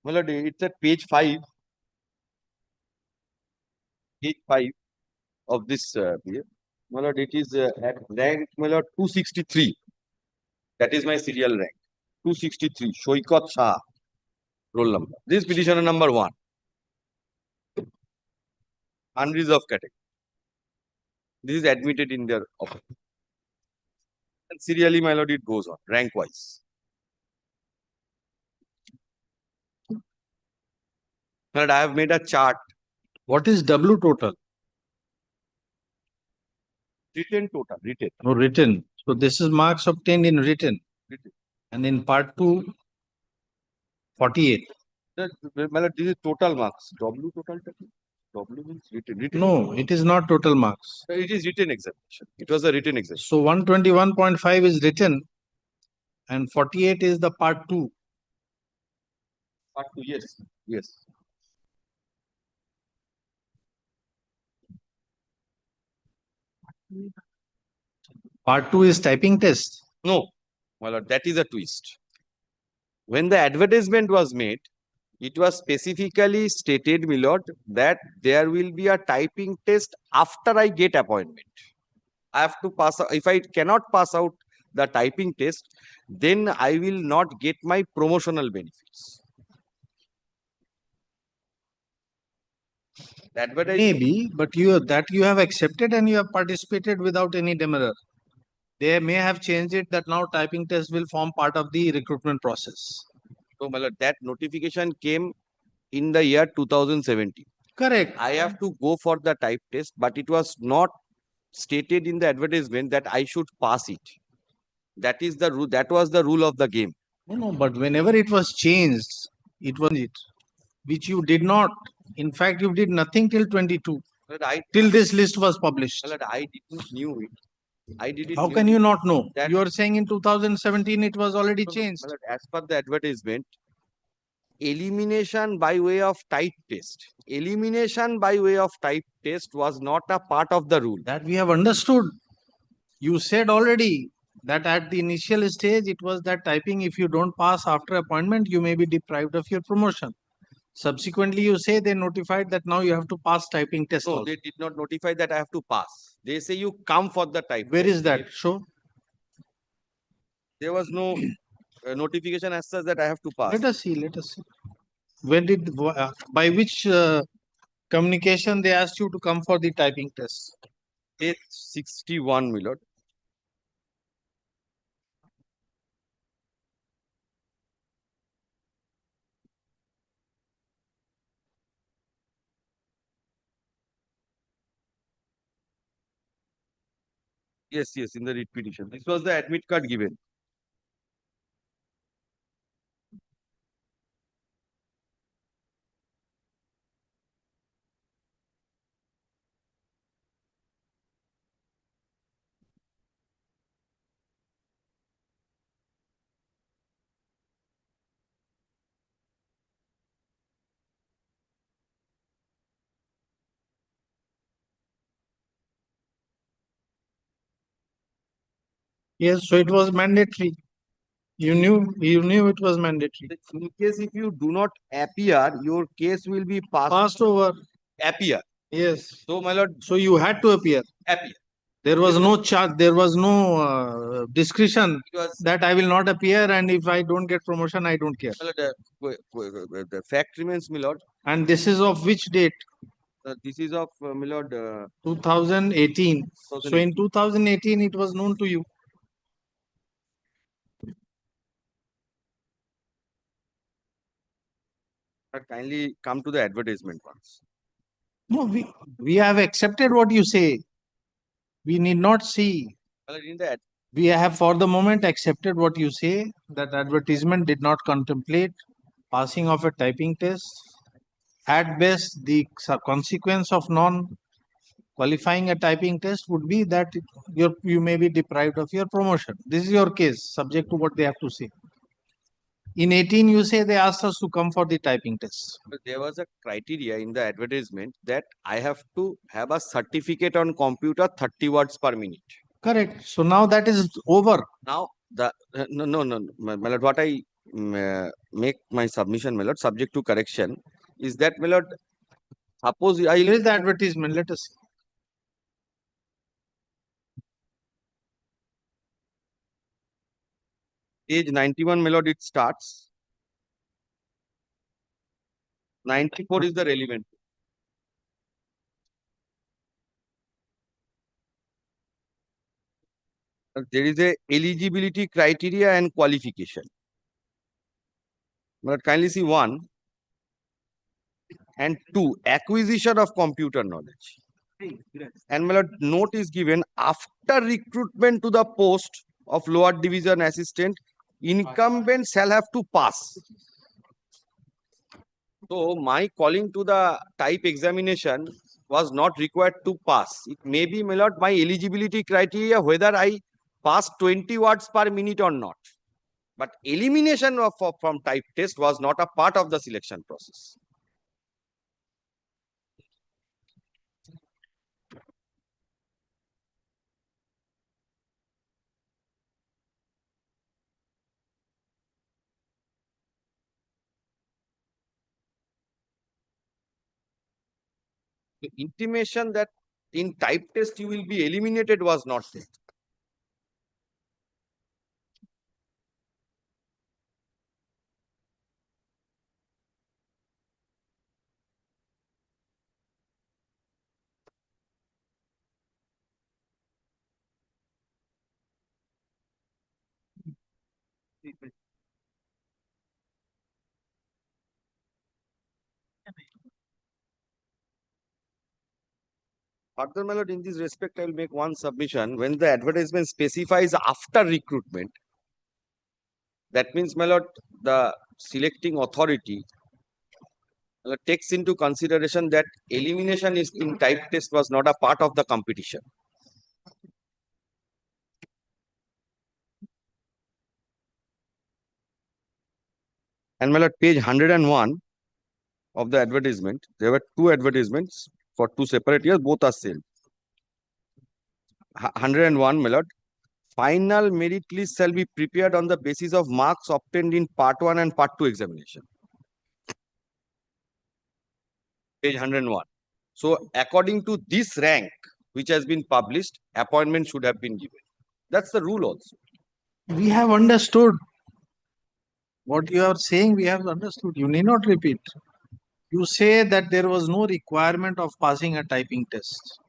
My lord, it's at page 5. Page 5 of this period. My lord, it is at rank, my lord, 263. That is my serial rank. 263. Shoikot Shah. Roll number. This petitioner number 1. Unreserved category. This is admitted in their office. And serially, my lord, it goes on, rank wise. My lord, I have made a chart, What is W total? written total, written. No, written. So this is marks obtained in written. Written. And in part 2, 48. My lord, this is total marks. W total, W means written, written. No, it is not total marks. It is written examination. It was a written examination. So 121.5 is written and 48 is the part 2. Part two, yes, yes. Part 2 is typing test. No, my lord, that is a twist. When the advertisement was made, it was specifically stated, my lord, that there will be a typing test after I get appointment. I have to pass out. If I cannot pass out the typing test, then I will not get my promotional benefits. The advertisement, Maybe, but you have accepted and you have participated without any demurrer. They may have changed it that now typing test will form part of the recruitment process. so my lord, that notification came in the year 2017. Correct. I have to go for the type test, but it was not stated in the advertisement that I should pass it. That is the rule. That was the rule of the game. No, but whenever it was changed, it was it, which you did not. In fact, you did nothing till 22, But I, till this list was published. well, I didn't knew it. I didn't. How knew can it you not know? that- You are saying in 2017 it was already changed. Well, as per the advertisement, elimination by way of type test. Elimination by way of type test was not a part of the rule. That we have understood. You said already that at the initial stage it was that typing, if you don't pass after appointment, you may be deprived of your promotion. Subsequently, you say they notified that now you have to pass typing test No, also. they did not notify that I have to pass. They say you come for the type. Where test. is that? Show. There was no notification as such that I have to pass. Let us see. Let us see. When did, by which communication they asked you to come for the typing test? Page 61, my lord. Yes, yes, in the writ petition. This was the admit card given. Yes, so it was mandatory. You knew it was mandatory. In case if you do not appear, your case will be Passed over. appear. Yes. So, my lord, So you had to appear. appear. There was no charge. There was no discretion It was that I will not appear, and if I don't get promotion, I don't care. my lord, the fact remains, my lord. And this is of which date? This is of my lord. 2018. So in 2018, it was known to you. Kindly come to the advertisement once. No, we have accepted what you say. We need not see. My lord, in the We have for the moment accepted what you say, that advertisement did not contemplate passing of a typing test. At best, the consequence of non qualifying a typing test would be that you may be deprived of your promotion. This is your case, subject to what they have to say. In 18, you say they asked us to come for the typing test. There was a criteria in the advertisement that I have to have a certificate on computer 30 words per minute. Correct. So now that is over. Now, the no, my lord, what I make my submission, my lord, subject to correction, is that, my lord, suppose I Here is the advertisement. Let us see. page 91, my lord, it starts. 94 is the relevant. There is a eligibility criteria and qualification. But kindly see 1 and 2, acquisition of computer knowledge. And my lord, note is given after recruitment to the post of lower division assistant, incumbent shall have to pass. So my calling to the type examination was not required to pass. It may be, my lord, my eligibility criteria whether I pass 20 words per minute or not. But elimination from type test was not a part of the selection process. The intimation that in type test you will be eliminated was not there. Further, my lord, in this respect, I will make one submission. When the advertisement specifies after recruitment, that means, my lord, the selecting authority takes into consideration that elimination is in type test was not a part of the competition. And my lord, page 101 of the advertisement, there were 2 advertisements for 2 separate years, both are same. 101, my lord, final merit list shall be prepared on the basis of marks obtained in part 1 and part 2 examination. Page 101. So according to this rank, which has been published, appointment should have been given. That's the rule also. We have understood. What you are saying, we have understood. You need not repeat. You say that there was no requirement of passing a typing test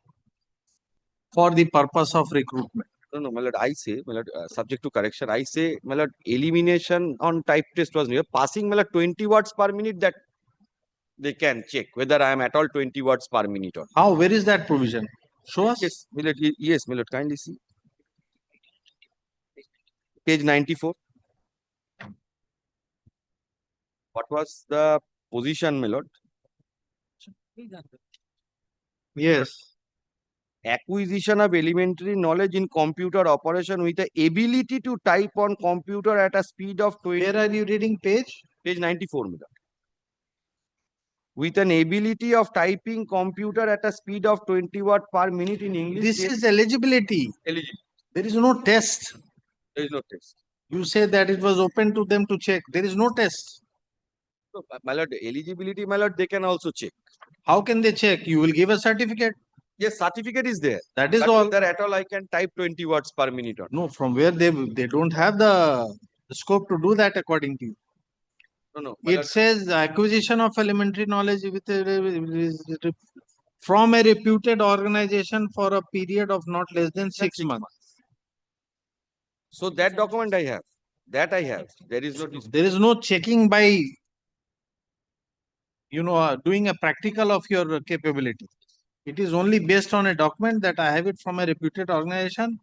for the purpose of recruitment. No, my lord, I say, my lord, subject to correction, I say, my lord, elimination on type test was near. Passing, my lord, 20 words per minute, that they can check whether I am at all 20 words per minute or not. How? Where is that provision? Show us. Yes, my lord, yes, my lord, kindly see. Page 94. What was the position, my lord? Yes. Acquisition of elementary knowledge in computer operation with the ability to type on computer at a speed of 20. Where are you reading page? Page 94, my lord. With an ability of typing computer at a speed of 20 word per minute in English. This is eligibility. Eligible. There is no test. There is no test. You say that it was open to them to check. There is no test. So, my lord, eligibility, my lord, they can also check. How can they check? You will give a certificate. Yes, certificate is there. That is all. Whether at all I can type 20 words per minute or not. No, from where they don't have the scope to do that according to you. No. It says acquisition of elementary knowledge with from a reputed organization for a period of not less than 6 months. So that document I have. That I have. There is no dispute. There is no checking by, doing a practical of your capability. It is only based on a document that I have it from a reputed organization.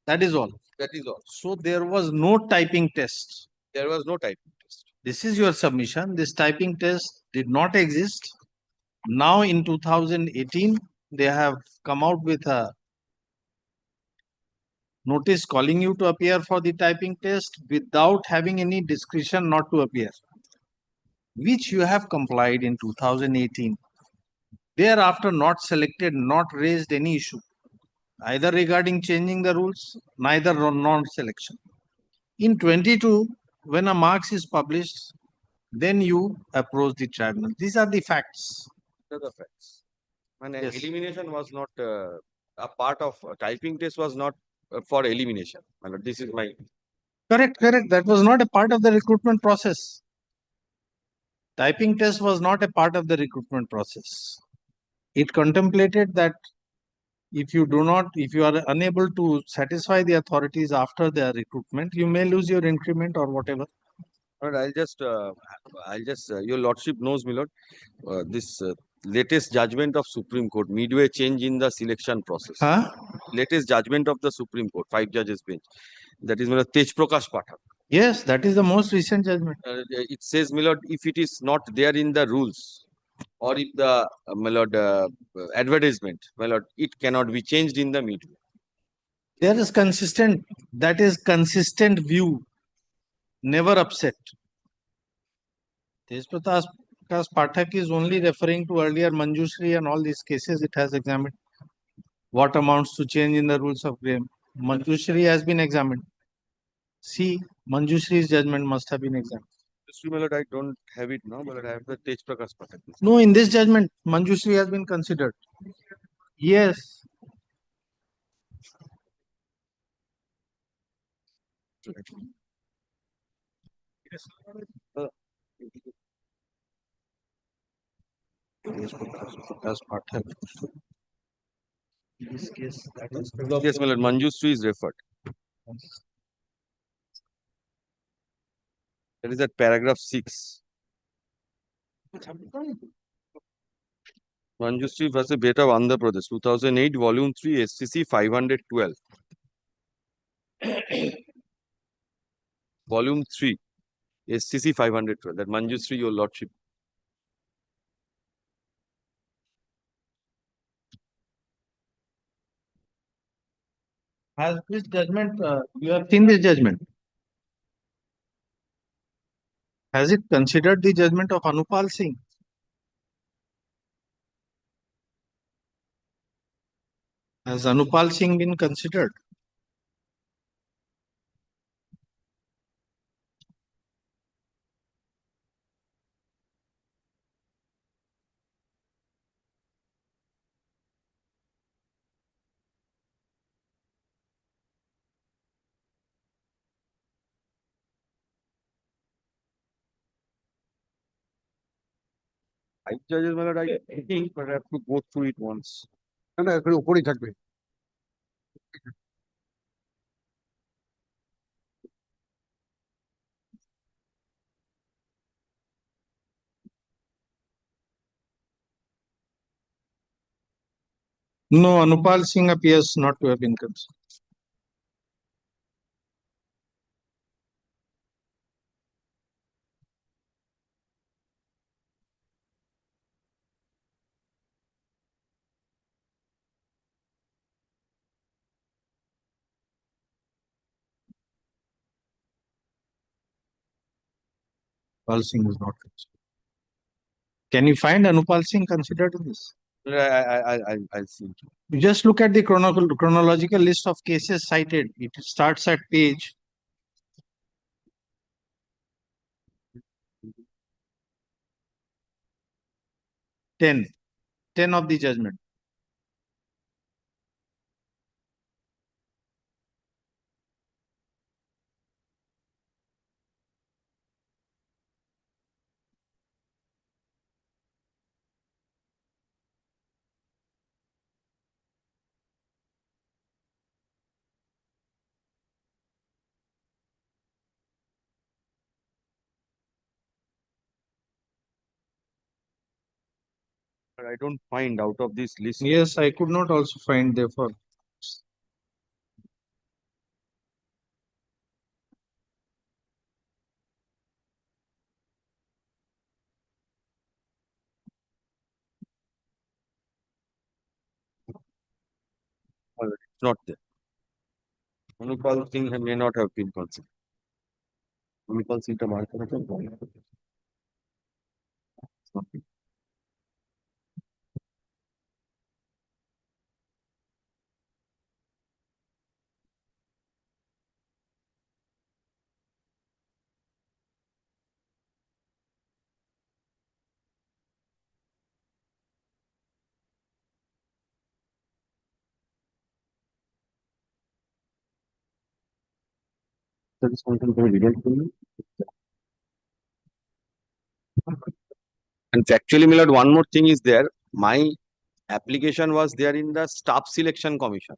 That is all. That is all. So there was no typing test. There was no typing test. This is your submission. This typing test did not exist. Now in 2018, they have come out with a notice calling you to appear for the typing test without having any discretion not to appear, which you have complied in 2018. Thereafter, not selected, not raised any issue, either regarding changing the rules, neither non-selection. In 22, when a marks is published, then you approach the tribunal. These are the facts. These are the facts. And Yes. elimination was not a part of typing test was not for elimination. And this is my. Correct. That was not a part of the recruitment process. Typing test was not a part of the recruitment process. It contemplated that if you do not, if you are unable to satisfy the authorities after their recruitment, you may lose your increment or whatever. But your lordship knows, my lord, this latest judgment of Supreme Court, midway change in the selection process. Huh? Latest judgment of the Supreme Court, 5 judges bench. That is, my lord, Tej Prakash Pathak. Yes, that is the most recent judgment. It says, my lord, if it is not there in the rules, or if the, my lord, advertisement, my lord, it cannot be changed in the midway. There is consistent, that is consistent view, never upset. Tej Prakash Pathak is only referring to earlier Manjushri and all these cases it has examined. What amounts to change in the rules of game? Manjushri has been examined. See, Manjushri's judgment must have been examined. My lord, I don't have it now, but I have the Tej Prakash Pathak. No, in this judgment, Manjushri has been considered. Yes. Prakash Pathak. In this case, that is. Yes, my lord, Manjushri is referred. That is at paragraph 6. Manjushri versus Beta of Andhra Pradesh, 2008, volume 3, SCC 512. Volume 3, SCC 512. That Manjushri, your lordship. Has this judgment, you have seen this judgment? Has it considered the judgment of Anupal Singh? Has Anupal Singh been considered? I judges, my lord, I think, but I have to go through it once. না, না, এখানে উপরেই থাকবে। No, Anupal Singh appears not to have been considered. Anupal Singh is not considered. Can you find Anupal Singh considered in this? I'll see. You just look at the chronological list of cases cited. It starts at page 10 of the judgment. But I don't find out of this list. Yes, I could not also find therefore. It's not there. Anupal Singh may not have been considered. Anupal Singh that is something very different to me. And factually, my lord, one more thing is there. My application was there in the Staff Selection Commission.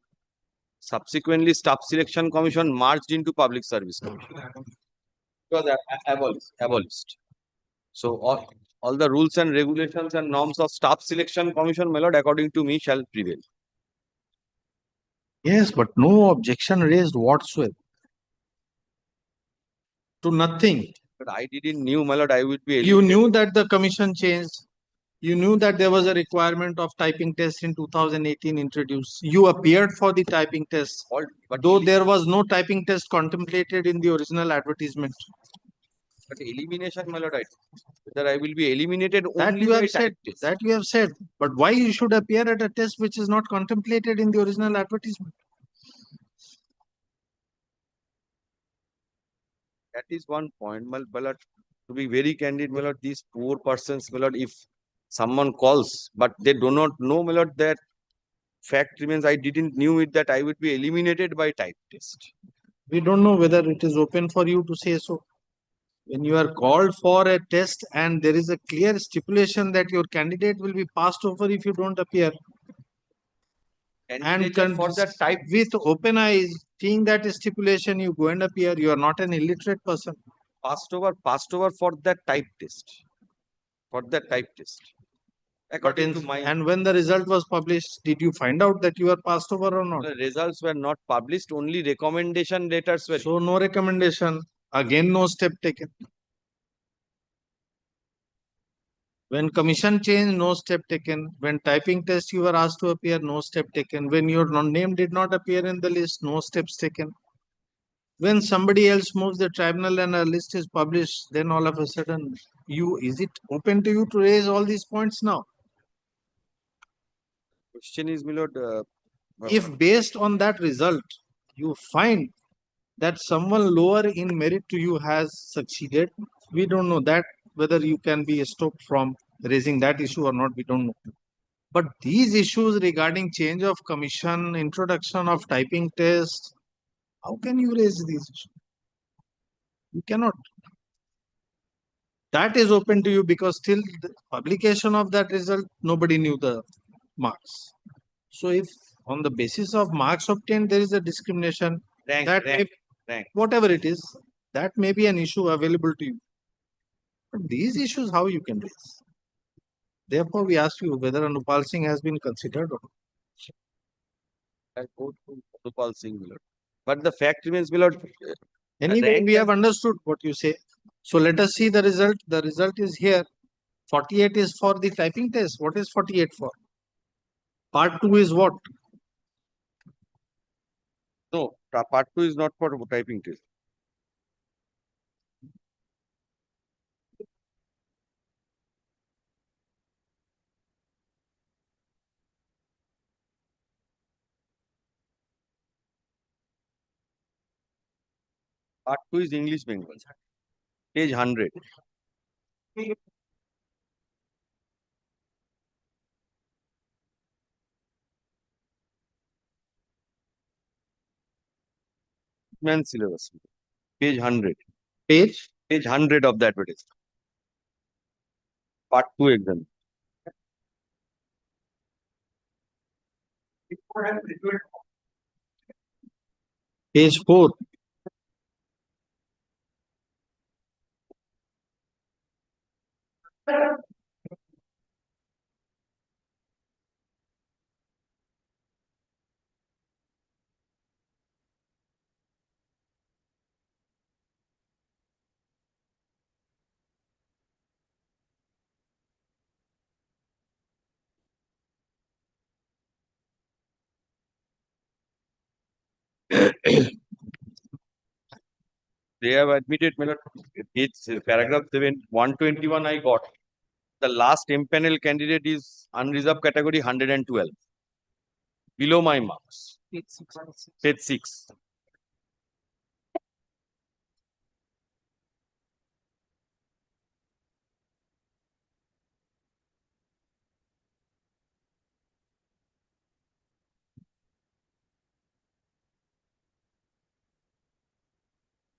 Subsequently, Staff Selection Commission merged into Public Service Commission. It was abolished. So all the rules and regulations and norms of Staff Selection Commission, my lord, according to me, shall prevail. Yes, but no objection raised whatsoever. To nothing. But I didn't knew, my lord, I would be You eliminated. knew that the commission changed. You knew that there was a requirement of typing test in 2018 introduced. You appeared for the typing test, But though there was no typing test contemplated in the original advertisement. But elimination, my lord, whether I will be eliminated That only you by have said. type test. That you have said. But why you should appear at a test which is not contemplated in the original advertisement? That is one point, my lord. To be very candid, my lord, these poor persons, my lord, if someone calls, but they do not know, my lord, that fact remains, I didn't knew it that I would be eliminated by type test. We don't know whether it is open for you to say so. When you are called for a test and there is a clear stipulation that your candidate will be passed over if you don't appear, and For that type, with open eyes, seeing that stipulation, you go and appear. You are not an illiterate person. passed over for that type test. For that type test. But According to my and when the result was published, did you find out that you are passed over or not? the results were not published, only recommendation letters were. So no recommendation. Again, no step taken. When commission changed, no step taken. When typing test, you were asked to appear, no step taken. When your name did not appear in the list, no steps taken. When somebody else moves the tribunal and a list is published, then all of a sudden, is it open to you to raise all these points now? Question is, my lord, If based on that result, you find that someone lower in merit to you has succeeded, we don't know that whether you can be stopped from raising that issue or not, we don't know. But these issues regarding change of commission, introduction of typing test, how can you raise these issues? You cannot. That is open to you because till the publication of that result, nobody knew the marks. So if on the basis of marks obtained, there is a discrimination, rank. whatever it is, that may be an issue available to you. But these issues, how you can raise? Therefore, we ask you whether Anupal Singh has been considered or not. I go to Gopal Singh, my lord. But the fact remains, my lord. Anyway, rank we have and- understood what you say. So let us see the result. The result is here. 48 is for the typing test. What is 48 for? Part 2 is what? No, part 2 is not for typing test. Part 2 is English Bengal. Page 100. Man syllabus. Page 100. Page? Page 100 of the advertisement. Part 2 exam. Page 4. They have admitted, my lord, it's paragraph 7, 121 I got. The last M-panel candidate is unreserved category 112. Below my marks. Page 6.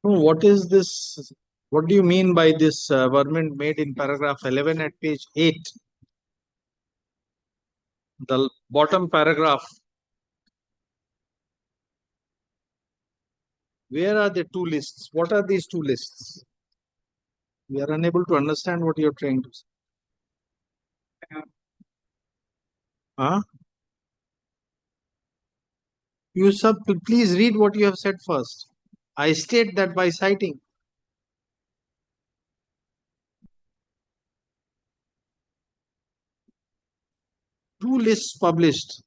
What is this? What do you mean by this amendment made in paragraph 11 at page 8? the bottom paragraph. Where are the two lists? What are these two lists? We are unable to understand what you're trying to say. Huh? You sub, please read what you have said first. I state that by citing. Two lists published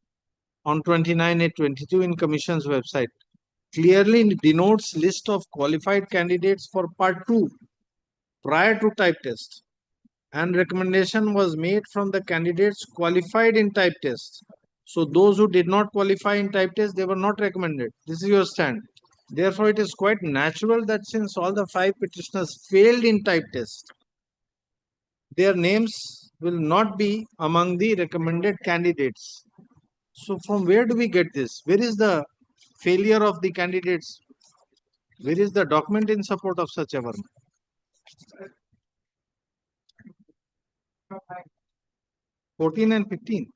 on 29/8/22 in Commission's website clearly denotes list of qualified candidates for part 2 prior to type test, and recommendation was made from the candidates qualified in type test. So those who did not qualify in type test, they were not recommended. This is your stand. Therefore, it is quite natural that since all the 5 petitioners failed in type test, their names will not be among the recommended candidates. So from where do we get this? Where is the failure of the candidates? Where is the document in support of such a one? 14 and 15.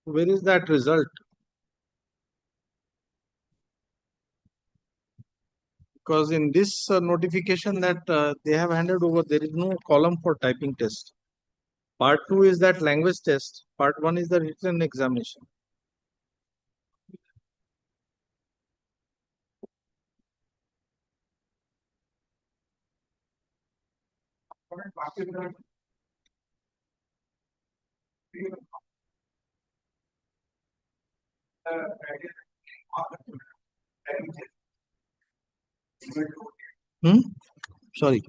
Where is that result? Because in this notification that they have handed over, there is no column for typing test. Part 2 is that language test. Part 1 is the written examination. Hmm? Sorry.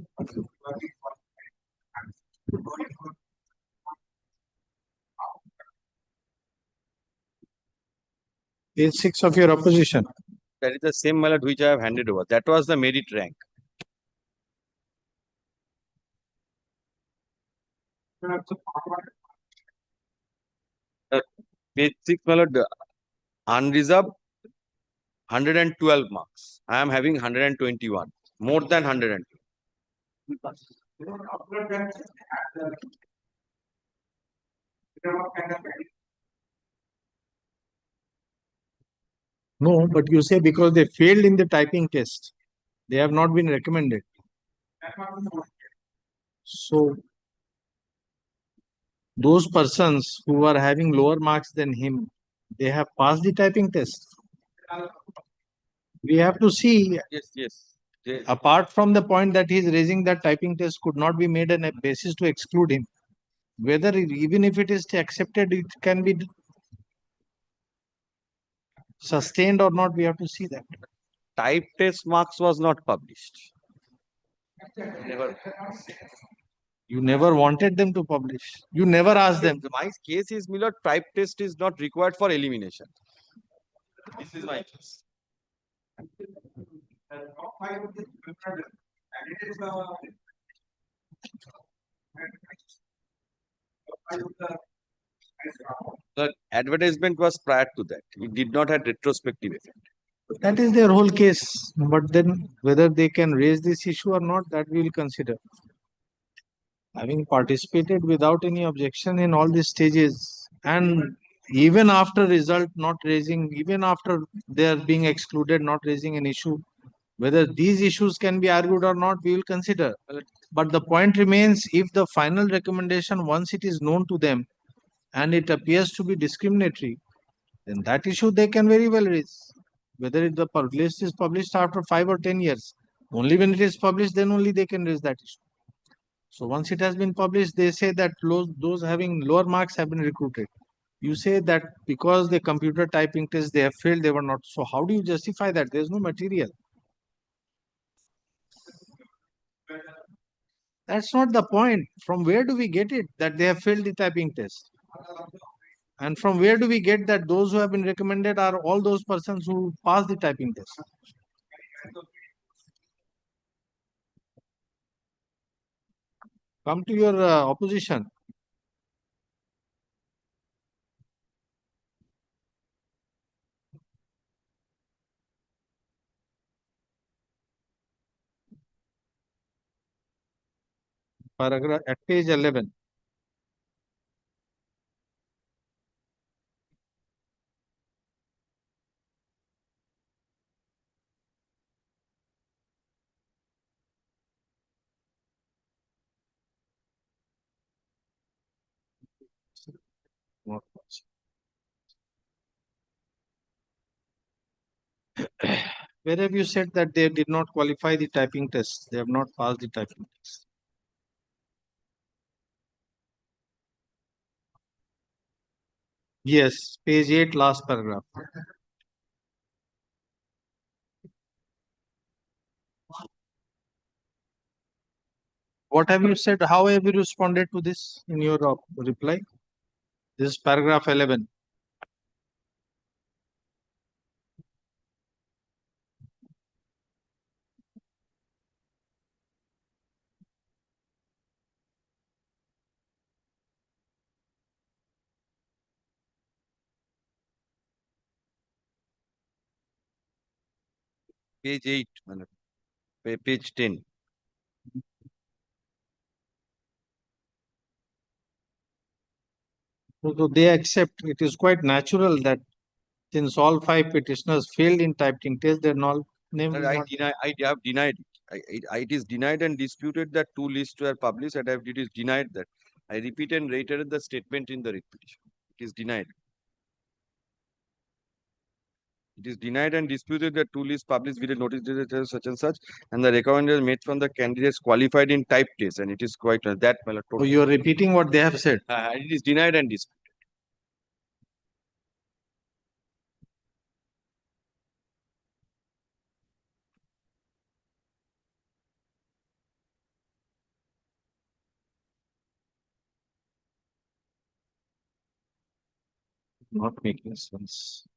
Page 6 of your opposition. That is the same mallet which I have handed over. That was the merit rank. Page 6 mallet, unreserved 112 marks. I am having 121, more than 100. No, but you say because they failed in the typing test, they have not been recommended. So those persons who are having lower marks than him, they have passed the typing test. We have to see, Yes, yes. They- apart from the point that he is raising that typing test could not be made a basis to exclude him. Whether even if it is accepted, it can be sustained or not, we have to see that. Type test marks was not published. Never. You never wanted them to publish. You never asked them. My case is, Milord, type test is not required for elimination. This is my case. The advertisement was prior to that. It did not have retrospective effect. That is their whole case. But then whether they can raise this issue or not, that we will consider. Having participated without any objection in all these stages, and even after result not raising, even after they are being excluded, not raising an issue, whether these issues can be argued or not, we will consider. But the point remains, if the final recommendation, once it is known to them and it appears to be discriminatory, then that issue they can very well raise. Whether the list is published after 5 or 10 years, only when it is published, then only they can raise that issue. So once it has been published, they say that those having lower marks have been recruited. You say that because the computer typing test they have failed, they were not. So how do you justify that? There is no material. That's not the point. From where do we get it that they have failed the typing test? And from where do we get that those who have been recommended are all those persons who passed the typing test? Come to your opposition. Paragraph at page 11. Not much. Where have you said that they did not qualify the typing test? They have not passed the typing test. Yes, page 8, last paragraph. What have you said? How have you responded to this in your reply? This is paragraph 11. Page 8, my lord. Page 10. So they accept, it is quite natural that since all five petitioners failed in typing test, they're not named. Sir, I have denied it. It is denied and disputed that two lists were published and it is denied that. I repeat and reiterate the statement in the writ petition. It is denied. It is denied and disputed that two lists published with a notice dated such and such, and the recommendation made from the candidates qualified in type test, and it is quite that. My lord, So you are repeating what they have said. it is denied and disputed. Not making sense.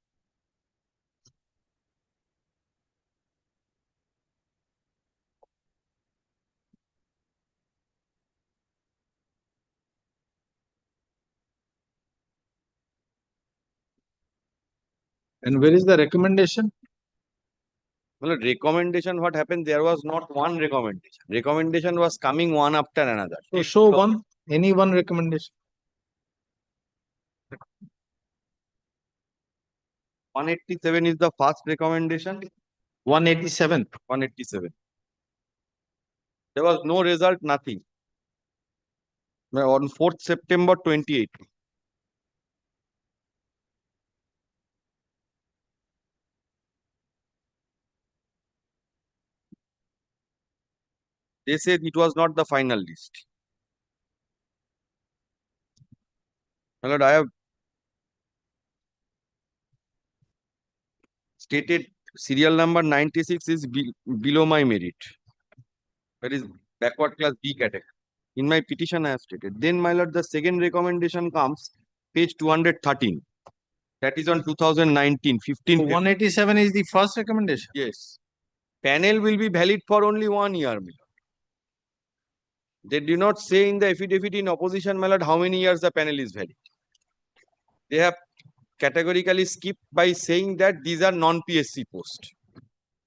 And where is the recommendation? Well, recommendation, what happened? There was not one recommendation. Recommendation was coming one after another. So show one, any one recommendation. 187 is the first recommendation. 187. 187. There was no result, nothing. On 4th September 28. They said it was not the final list. My lord, I have stated serial number 96 is below my merit. That is backward class B category. In my petition, I have stated. Then, my lord, the second recommendation comes, page 213. That is on 2019, 15. So 187 is the first recommendation. Yes. Panel will be valid for only 1 year, my lord. They do not say in the affidavit in opposition, my lord, how many years the panel is valid. They have categorically skipped by saying that these are non-PSC posts.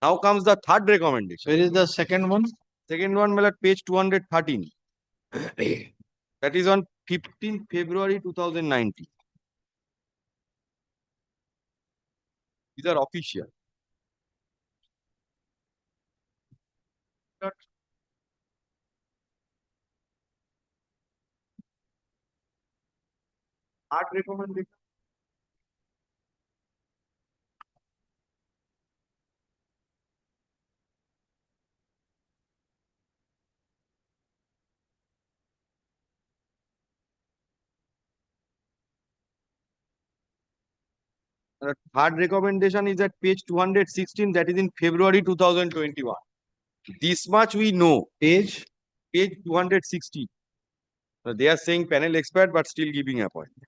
Now comes the third recommendation. Where is the second one? Second one, my lord, page 213. That is on 15 February 2019. These are official. Third recommendation. The third recommendation is at page 216, that is in February 2021. This much we know. Page 216. They are saying panel expert, but still giving appointment.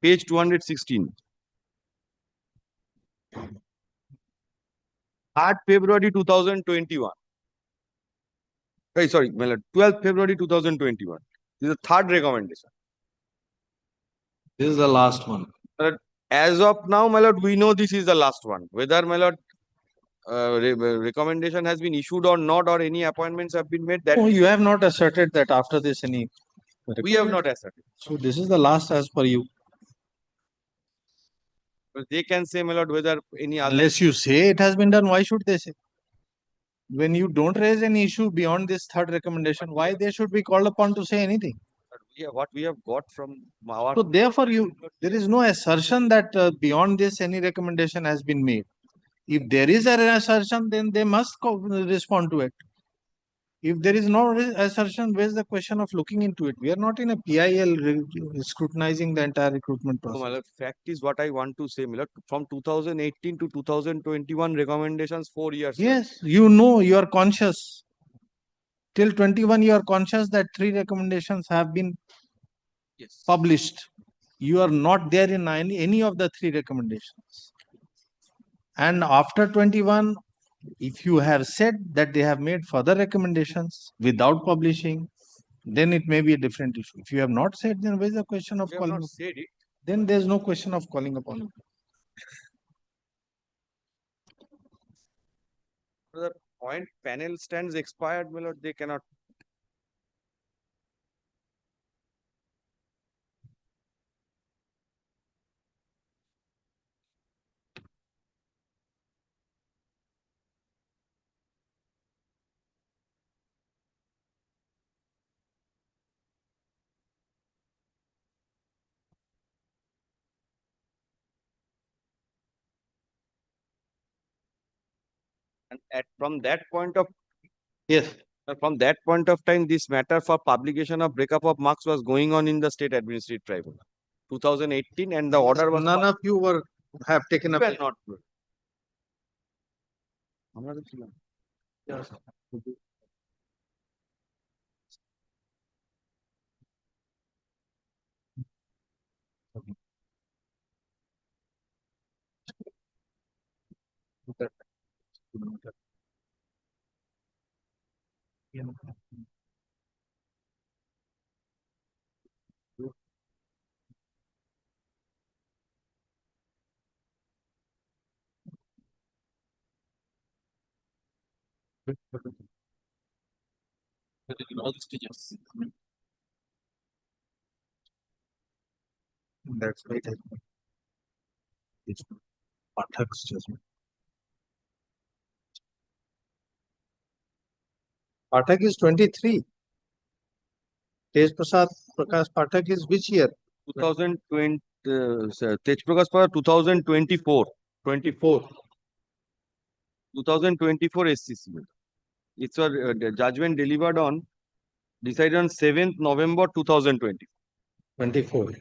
Page 216. 3rd February 2021. Sorry, 12th February 2021. This is the third recommendation. This is the last one. As of now, my lord, we know this is the last one. Whether, my lord, recommendation has been issued or not, or any appointments have been made, that No, you have not asserted that after this any. we have not asserted. So this is the last as per you. But they can say, my lord, whether any other. Unless you say it has been done, why should they say? When you don't raise any issue beyond this third recommendation, why they should be called upon to say anything? What we have got from our. So therefore, there is no assertion that beyond this any recommendation has been made. If there is an assertion, then they must respond to it. If there is no assertion, where is the question of looking into it? We are not in a PIL scrutinizing the entire recruitment No, my process. lord, fact is what I want to say, my lord. From 2018 to 2021, recommendations 4 years. Yes, you know, you are conscious. Till 21, you are conscious that 3 recommendations have been published. You are not there in any of the 3 recommendations. And after 21, if you have said that they have made further recommendations without publishing, then it may be a different issue. If you have not said, then where is the question of We have calling? not said it. Then there is no question of calling upon it. The point panel stands expired, my lord, they cannot. And from that point of Yes. from that point of time, this matter for publication of breakup of marks was going on in the state administrative tribunal. 2018, and the order was None of you have taken up. were not. আমরা তো ছিলাম। all the stages. That's right. It's Pathak's judgment. Pathak is 23. Prakash Pathak is which year? 2020, Tej Prakash Par 2024. 2024 SCC. It's a judgment delivered on, decided on 7th November 2020. 24.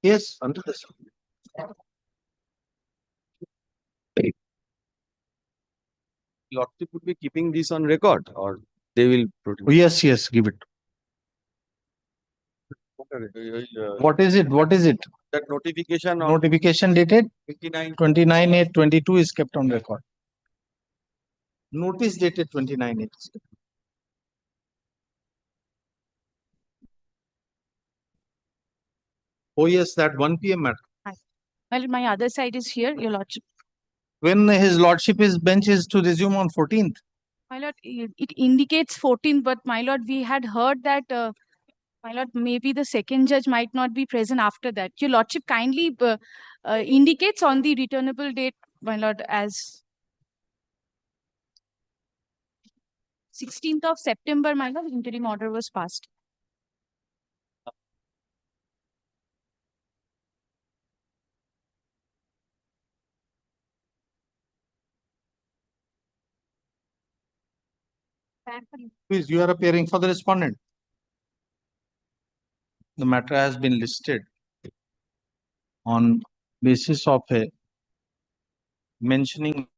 Yes, under the sun. Lordship would be keeping this on record or they will produce. Yes, yes, give it. What is it? What is it? That notification of Notification dated 29. 29/8/22 is kept on record. Notice dated 29/8. Oh, yes, that 1 PM matter. Well, my other side is here, Your Lordship. When his lordship is bench is to resume on 14th. My lord, it indicates 14, but my lord, we had heard that, my lord, maybe the second judge might not be present after that. Your lordship kindly indicates on the returnable date, my lord, as 16th of September, my lord, interim order was passed. Please, you are appearing for the respondent. The matter has been listed on basis of a mentioning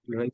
Right.